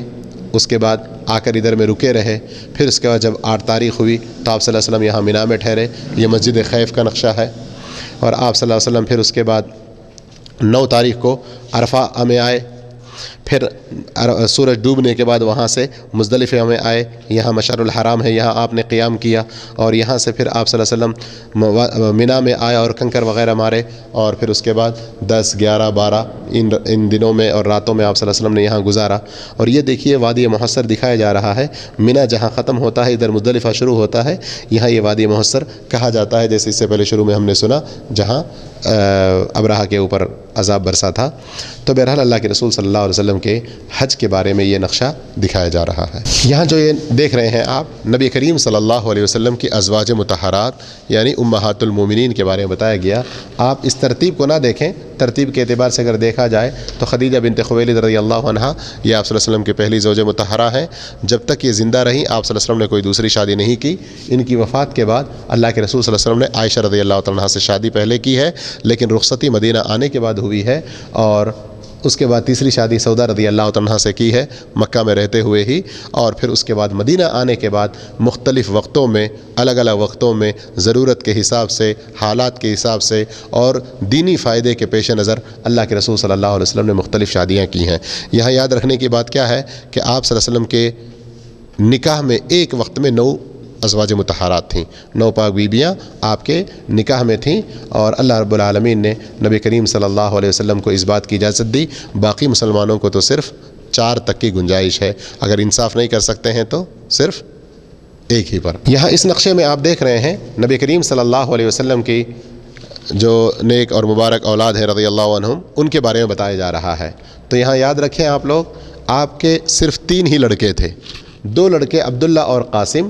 اس کے بعد آ کر ادھر میں رکے رہے، پھر اس کے بعد جب 8 تاریخ ہوئی تو آپ صلی اللہ علیہ وسلم یہاں مینا میں ٹھہرے، یہ مسجد خیف کا نقشہ ہے۔ اور آپ صلی اللہ علیہ وسلم پھر اس کے بعد 9 تاریخ کو عرفہ میں آئے، پھر سورج ڈوبنے کے بعد وہاں سے مزدلفہ میں آئے، یہاں مشعر الحرام ہے، یہاں آپ نے قیام کیا، اور یہاں سے پھر آپ صلی اللہ علیہ وسلم مینا میں آئے اور کنکر وغیرہ مارے، اور پھر اس کے بعد 10، 11، 12 ان دنوں میں اور راتوں میں آپ صلی اللہ علیہ وسلم نے یہاں گزارا۔ اور یہ دیکھیے وادی محصر دکھایا جا رہا ہے، مینا جہاں ختم ہوتا ہے ادھر مزدلفہ شروع ہوتا ہے، یہاں یہ وادی محصر کہا جاتا ہے، جیسے اس سے پہلے شروع میں ہم نے سنا جہاں ابرہہ کے اوپر عذاب برسا تھا۔ تو بہرحال اللہ کے رسول صلی اللہ علیہ وسلم کے حج کے بارے میں یہ نقشہ دکھایا جا رہا ہے۔ یہاں جو یہ دیکھ رہے ہیں آپ، نبی کریم صلی اللہ علیہ وسلم کی ازواج مطہرات یعنی امہات المومنین کے بارے میں بتایا گیا۔ آپ اس ترتیب کو نہ دیکھیں، ترتیب کے اعتبار سے اگر دیکھا جائے تو خدیجہ بنت خویلد رضی اللہ عنہ یہ آپ صلی اللہ علیہ وسلم کی پہلی زوج مطہرہ ہیں۔ جب تک یہ زندہ رہیں آپ صلی اللہ علیہ وسلم نے کوئی دوسری شادی نہیں کی۔ ان کی وفات کے بعد اللہ کے رسول صلی اللہ علیہ وسلم نے عائشہ رضی اللہ عنہا سے شادی پہلے کی ہے، لیکن رخصتی مدینہ آنے کے بعد ہوئی ہے، اور اس کے بعد تیسری شادی سودا رضی اللہ عنہا سے کی ہے مکہ میں رہتے ہوئے ہی، اور پھر اس کے بعد مدینہ آنے کے بعد مختلف وقتوں میں، الگ الگ وقتوں میں ضرورت کے حساب سے، حالات کے حساب سے اور دینی فائدے کے پیش نظر اللہ کے رسول صلی اللہ علیہ وسلم نے مختلف شادیاں کی ہیں۔ یہاں یاد رکھنے کی بات کیا ہے کہ آپ صلی اللہ علیہ وسلم کے نکاح میں ایک وقت میں 9 ازواج مطہرات تھیں، 9 پاک بیبیاں آپ کے نکاح میں تھیں، اور اللہ رب العالمین نے نبی کریم صلی اللہ علیہ وسلم کو اس بات کی اجازت دی۔ باقی مسلمانوں کو تو صرف 4 تک کی گنجائش ہے، اگر انصاف نہیں کر سکتے ہیں تو صرف ایک ہی پر۔ یہاں اس نقشے میں آپ دیکھ رہے ہیں نبی کریم صلی اللہ علیہ وسلم کی جو نیک اور مبارک اولاد ہیں رضی اللہ عنہم، ان کے بارے میں بتایا جا رہا ہے۔ تو یہاں یاد رکھیں آپ لوگ، آپ کے صرف 3 ہی لڑکے تھے، 2 لڑکے عبداللہ اور قاسم،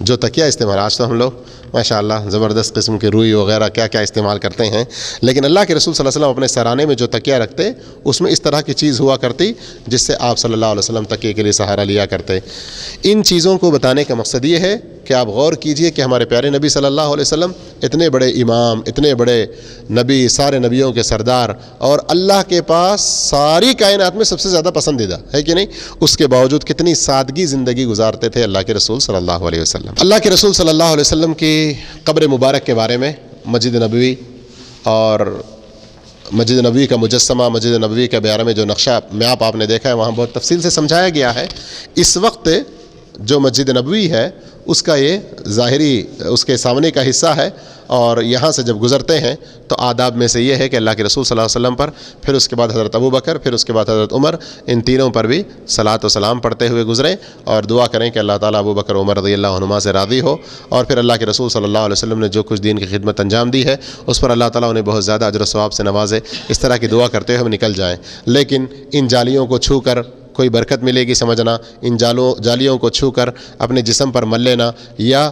جو تکیہ استعمال، آج تو ہم لوگ ماشاءاللہ زبردست قسم کے روئی وغیرہ کیا کیا استعمال کرتے ہیں، لیکن اللہ کے رسول صلی اللہ علیہ وسلم اپنے سرانے میں جو تکیہ رکھتے اس میں اس طرح کی چیز ہوا کرتی جس سے آپ صلی اللہ علیہ وسلم تکیے کے لیے سہارا لیا کرتے۔ ان چیزوں کو بتانے کا مقصد یہ ہے کہ آپ غور کیجئے کہ ہمارے پیارے نبی صلی اللہ علیہ وسلم اتنے بڑے امام، اتنے بڑے نبی، سارے نبیوں کے سردار، اور اللہ کے پاس ساری کائنات میں سب سے زیادہ پسندیدہ ہے کہ نہیں، اس کے باوجود کتنی سادگی زندگی گزارتے تھے اللہ کے رسول صلی اللہ علیہ وسلم۔ اللہ کے رسول صلی اللہ علیہ وسلم کی قبر مبارک کے بارے میں مسجد نبوی اور مسجد نبوی کا مجسمہ، مسجد نبوی کے بارے میں جو نقشہ میپ آپ نے دیکھا ہے وہاں بہت تفصیل سے سمجھایا گیا ہے۔ اس وقت جو مسجد نبوی ہے اس کا یہ ظاہری اس کے سامنے کا حصہ ہے، اور یہاں سے جب گزرتے ہیں تو آداب میں سے یہ ہے کہ اللہ کے رسول صلی اللہ علیہ وسلم پر، پھر اس کے بعد حضرت ابو بکر، پھر اس کے بعد حضرت عمر، ان تینوں پر بھی صلاۃ و سلام پڑھتے ہوئے گزریں اور دعا کریں کہ اللہ تعالیٰ ابو بکر عمر رضی اللہ عنہما سے راضی ہو، اور پھر اللہ کے رسول صلی اللہ علیہ وسلم نے جو کچھ دین کی خدمت انجام دی ہے اس پر اللہ تعالیٰ انہیں بہت زیادہ اجر و ثواب سے نوازے۔ اس طرح کی دعا کرتے ہوئے ہم نکل جائیں، لیکن ان جالیوں کو چھو کر کوئی برکت ملے گی سمجھنا، ان جالیوں کو چھو کر اپنے جسم پر مل لینا، یا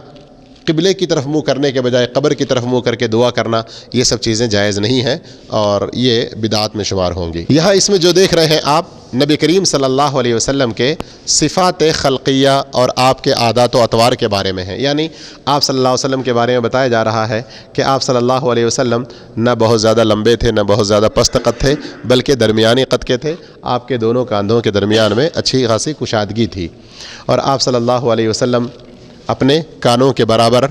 قبلے کی طرف منہ کرنے کے بجائے قبر کی طرف منہ کر کے دعا کرنا، یہ سب چیزیں جائز نہیں ہیں اور یہ بدعات میں شمار ہوں گی۔ یہاں اس میں جو دیکھ رہے ہیں آپ نبی کریم صلی اللہ علیہ وسلم کے صفات خلقیہ اور آپ کے عادات و اطوار کے بارے میں ہیں، یعنی آپ صلی اللہ علیہ وسلم کے بارے میں بتایا جا رہا ہے کہ آپ صلی اللہ علیہ وسلم نہ بہت زیادہ لمبے تھے نہ بہت زیادہ پست قد تھے، بلکہ درمیانی قد کے تھے۔ آپ کے دونوں کاندھوں کے درمیان میں اچھی خاصی کشادگی تھی، اور آپ صلی اللہ علیہ وسلم اپنے کانوں کے برابر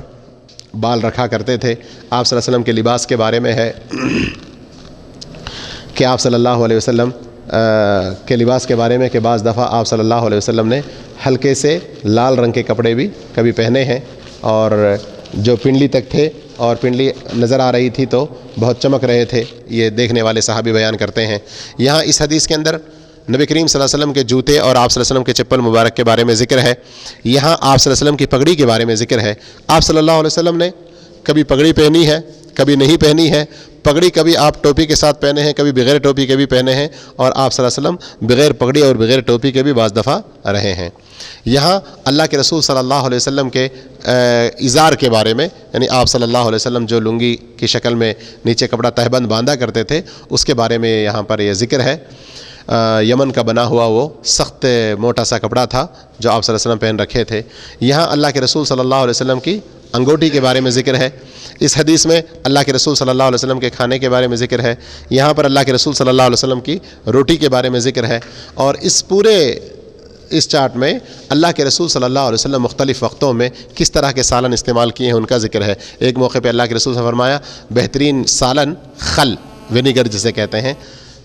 بال رکھا کرتے تھے۔ آپ صلی اللہ علیہ وسلم کے لباس کے بارے میں ہے کہ آپ صلی اللہ علیہ وسلم کے لباس کے بارے میں کہ بعض دفعہ آپ صلی اللہ علیہ وسلم نے ہلکے سے لال رنگ کے کپڑے بھی کبھی پہنے ہیں، اور جو پنڈلی تک تھے اور پنڈلی نظر آ رہی تھی تو بہت چمک رہے تھے، یہ دیکھنے والے صحابی بیان کرتے ہیں۔ یہاں اس حدیث کے اندر نبی کریم صلی اللہ علیہ وسلم کے جوتے اور آپ صلی اللہ علیہ وسلم کے چپل مبارک کے بارے میں ذکر ہے۔ یہاں آپ صلی اللہ علیہ وسلم کی پگڑی کے بارے میں ذکر ہے۔ آپ صلی اللہ علیہ وسلم نے کبھی پگڑی پہنی ہے کبھی نہیں پہنی ہے۔ پگڑی کبھی آپ ٹوپی کے ساتھ پہنے ہیں، کبھی بغیر ٹوپی کے بھی پہنے ہیں، اور آپ صلی اللہ علیہ وسلم بغیر پگڑی اور بغیر ٹوپی کے بھی بعض دفعہ رہے ہیں۔ یہاں اللہ کے رسول صلی اللہ علیہ وسلم کے ازار کے بارے میں، یعنی آپ صلی اللہ علیہ وسلم جو لنگی کی شکل میں نیچے کپڑا تہبند باندھا کرتے تھے اس کے بارے میں یہاں پر یہ ذکر ہے۔ یمن کا بنا ہوا وہ سخت موٹا سا کپڑا تھا جو آپ صلی اللہ علیہ وسلم پہن رکھے تھے۔ یہاں اللہ کے رسول صلی اللہ علیہ وسلم کی انگوٹھی کے بارے میں ذکر ہے۔ اس حدیث میں اللہ کے رسول صلی اللہ علیہ وسلم کے کھانے کے بارے میں ذکر ہے۔ یہاں پر اللہ کے رسول صلی اللہ علیہ وسلم کی روٹی کے بارے میں ذکر ہے، اور اس چارٹ میں اللہ کے رسول صلی اللہ علیہ وسلم مختلف وقتوں میں کس طرح کے سالن استعمال کیے ہیں ان کا ذکر ہے۔ ایک موقع پہ اللہ کے رسول نے فرمایا بہترین سالن خل، ونیگر جسے کہتے ہیں،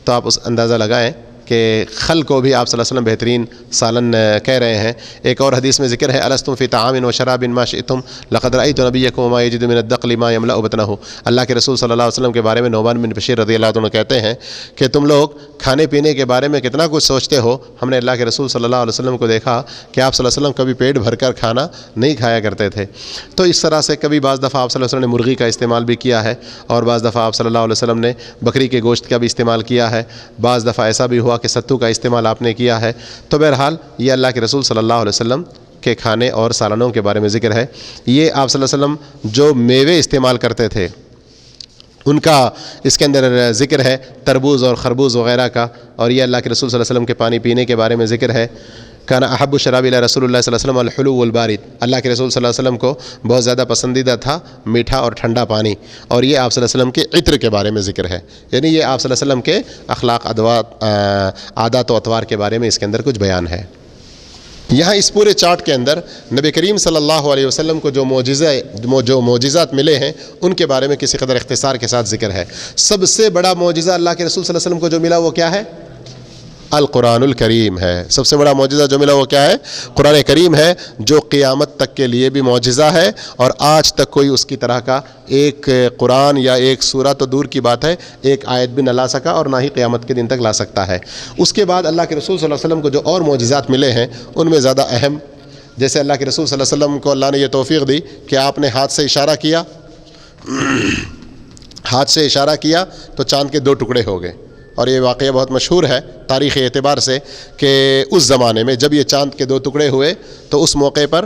تو آپ اس اندازہ لگائیں کہ خل کو بھی آپ صلی اللہ علیہ وسلم بہترین سالن کہہ رہے ہیں۔ ایک اور حدیث میں ذکر ہے الستم فی طعام و شراب ما شئتم لقد رأیت نبیکم وما یجد من الدقل ما یملأ بطنہ۔ اللہ کے رسول صلی اللہ علیہ وسلم کے بارے میں نعمان بن بشیر رضی اللہ عنہ کہتے ہیں کہ تم لوگ کھانے پینے کے بارے میں کتنا کچھ سوچتے ہو، ہم نے اللہ کے رسول صلی اللہ علیہ وسلم کو دیکھا کہ آپ صلی اللہ علیہ وسلم کبھی پیٹ بھر کر کھانا نہیں کھایا کرتے تھے۔ تو اس طرح سے کبھی بعض دفعہ آپ صلی اللہ علیہ وسلم نے مرغی کا استعمال بھی کیا ہے، اور بعض دفعہ آپ صلی اللہ علیہ وسلم نے بکری کے گوشت کا بھی استعمال کیا ہے، بعض دفعہ ایسا بھی ہوا کہ ستو کا استعمال آپ نے کیا ہے۔ تو بہرحال یہ اللہ کے رسول صلی اللہ علیہ وسلم کے کھانے اور سالنوں کے بارے میں ذکر ہے۔ یہ آپ صلی اللہ علیہ وسلم جو میوے استعمال کرتے تھے ان کا اس کے اندر ذکر ہے، تربوز اور خربوز وغیرہ کا، اور یہ اللہ کے رسول صلی اللہ علیہ وسلم کے پانی پینے کے بارے میں ذکر ہے۔ کان احب الشراب الی رسول اللہ صلی اللہ علیہ وسلم الحلو والبارد، اللہ کے رسول صلی اللہ علیہ وسلم کو بہت زیادہ پسندیدہ تھا میٹھا اور ٹھنڈا پانی، اور یہ آپ صلی اللہ علیہ وسلم کے عطر کے بارے میں ذکر ہے، یعنی یہ آپ صلی اللہ علیہ وسلم کے اخلاق عادات و اطوار کے بارے میں اس کے اندر کچھ بیان ہے۔ یہاں اس پورے چارٹ کے اندر نبی کریم صلی اللہ علیہ وسلم کو جو معجزات ملے ہیں ان کے بارے میں کسی قدر اختصار کے ساتھ ذکر ہے۔ سب سے بڑا معجزہ اللہ کے رسول صلی اللہ علیہ وسلم کو جو ملا وہ کیا ہے؟ القرآن الکریم ہے۔ سب سے بڑا معجزہ جو ملا وہ کیا ہے؟ قرآن کریم ہے، جو قیامت تک کے لیے بھی معجزہ ہے، اور آج تک کوئی اس کی طرح کا ایک قرآن یا ایک سورہ تو دور کی بات ہے، ایک آیت بھی نہ لا سکا اور نہ ہی قیامت کے دن تک لا سکتا ہے۔ اس کے بعد اللہ کے رسول صلی اللہ علیہ وسلم کو جو اور معجزات ملے ہیں ان میں زیادہ اہم، جیسے اللہ کے رسول صلی اللہ علیہ وسلم کو اللہ نے یہ توفیق دی کہ آپ نے ہاتھ سے اشارہ کیا تو چاند کے 2 ٹکڑے ہو گئے، اور یہ واقعہ بہت مشہور ہے تاریخی اعتبار سے کہ اس زمانے میں جب یہ چاند کے 2 ٹکڑے ہوئے تو اس موقع پر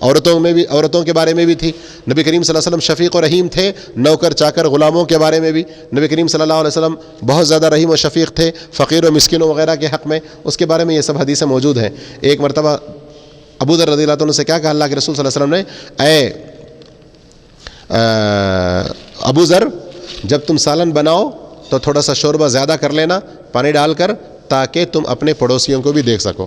عورتوں کے بارے میں بھی تھی۔ نبی کریم صلی اللہ علیہ وسلم شفیق و رحیم تھے، نوکر چاکر غلاموں کے بارے میں بھی نبی کریم صلی اللہ علیہ وسلم بہت زیادہ رحیم و شفیق تھے، فقیر و مسکینوں وغیرہ کے حق میں، اس کے بارے میں یہ سب حدیثیں موجود ہیں۔ ایک مرتبہ ابو ذر رضی اللہ عنہ سے کیا کہا اللہ کے رسول صلی اللہ علیہ وسلم نے، اے ابو ذر، جب تم سالن بناؤ تو تھوڑا سا شوربہ زیادہ کر لینا پانی ڈال کر، تاکہ تم اپنے پڑوسیوں کو بھی دیکھ سکو۔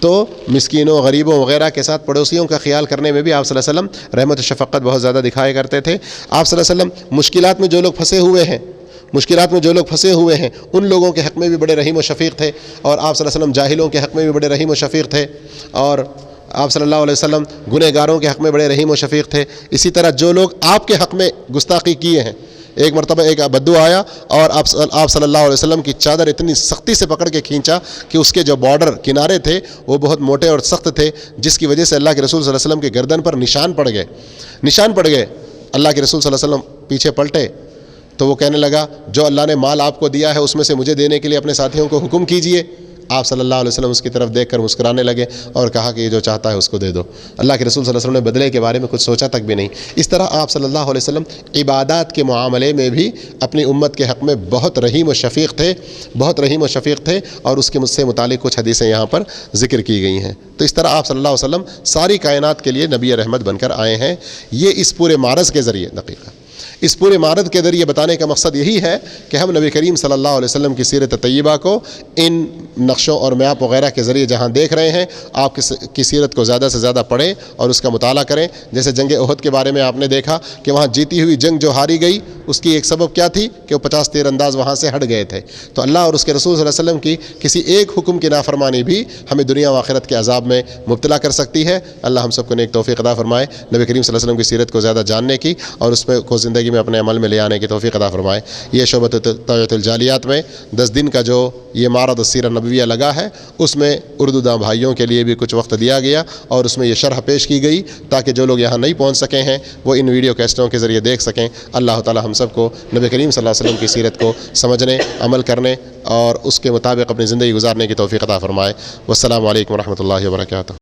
تو مسکینوں غریبوں وغیرہ کے ساتھ پڑوسیوں کا خیال کرنے میں بھی آپ صلی اللہ علیہ وسلم رحمت و شفقت بہت زیادہ دکھایا کرتے تھے۔ آپ صلی اللہ علیہ وسلم مشکلات میں جو لوگ پھنسے ہوئے ہیں ان لوگوں کے حق میں بھی بڑے رحیم و شفیق تھے، اور آپ صلی اللہ علیہ وسلم جاہلوں کے حق میں بھی بڑے رحیم و شفیق تھے، اور آپ صلی اللہ علیہ وسلم گنہگاروں کے حق میں بڑے رحیم و شفیق تھے۔ اسی طرح جو لوگ آپ کے حق میں گستاخی کیے ہیں، ایک مرتبہ ایک بدو آیا اور آپ صلی اللہ علیہ وسلم کی چادر اتنی سختی سے پکڑ کے کھینچا کہ اس کے جو بارڈر کنارے تھے وہ بہت موٹے اور سخت تھے، جس کی وجہ سے اللہ کے رسول صلی اللہ علیہ وسلم کے گردن پر نشان پڑ گئے۔ اللہ کے رسول صلی اللہ علیہ وسلم پیچھے پلٹے تو وہ کہنے لگا، جو اللہ نے مال آپ کو دیا ہے اس میں سے مجھے دینے کے لیے اپنے ساتھیوں کو حکم کیجئے۔ آپ صلی اللہ علیہ وسلم اس کی طرف دیکھ کر مسکرانے لگے اور کہا کہ یہ جو چاہتا ہے اس کو دے دو۔ اللہ کے رسول صلی اللہ علیہ وسلم نے بدلے کے بارے میں کچھ سوچا تک بھی نہیں۔ اس طرح آپ صلی اللہ علیہ وسلم عبادات کے معاملے میں بھی اپنی امت کے حق میں بہت رحیم و شفیق تھے، اور اس کے مجھ سے متعلق کچھ حدیثیں یہاں پر ذکر کی گئی ہیں۔ تو اس طرح آپ صلی اللہ علیہ وسلم ساری کائنات کے لیے نبی رحمت بن کر آئے ہیں۔ یہ اس پورے معرض کے ذریعے بتانے کا مقصد یہی ہے کہ ہم نبی کریم صلی اللہ علیہ وسلم کی سیرت طیبہ کو ان نقشوں اور میپ وغیرہ کے ذریعے جہاں دیکھ رہے ہیں، آپ کی سیرت کو زیادہ سے زیادہ پڑھیں اور اس کا مطالعہ کریں۔ جیسے جنگ احد کے بارے میں آپ نے دیکھا کہ وہاں جیتی ہوئی جنگ جو ہاری گئی، اس کی ایک سبب کیا تھی کہ وہ 50 تیر انداز وہاں سے ہٹ گئے تھے۔ تو اللہ اور اس کے رسول صلی اللہ علیہ وسلم کی کسی ایک حکم کی نافرمانی بھی ہمیں دنیا و آخرت کے عذاب میں مبتلا کر سکتی ہے۔ اللہ ہم سب کو نیک توفیق عطا فرمائے، نبی کریم صلی اللہ علیہ وسلم کی سیرت کو زیادہ جاننے کی اور اس کو زندگی میں اپنے عمل میں لے آنے کی توفیق عطا فرمائے۔ یہ شعبۃ توعیۃ الجالیات میں 10 دن کا جو یہ معرض السیرہ نبویہ لگا ہے، اس میں اردو داں بھائیوں کے لیے بھی کچھ وقت دیا گیا اور اس میں یہ شرح پیش کی گئی تاکہ جو لوگ یہاں نہیں پہنچ سکے ہیں وہ ان ویڈیو کیسٹوں کے ذریعے دیکھ سکیں۔ اللہ تعالی ہم سب کو نبی کریم صلی اللہ علیہ وسلم کی سیرت کو سمجھنے، عمل کرنے اور اس کے مطابق اپنی زندگی گزارنے کی توفیق عطا فرمائے۔ والسلام علیکم ورحمۃ اللہ وبرکاتہ۔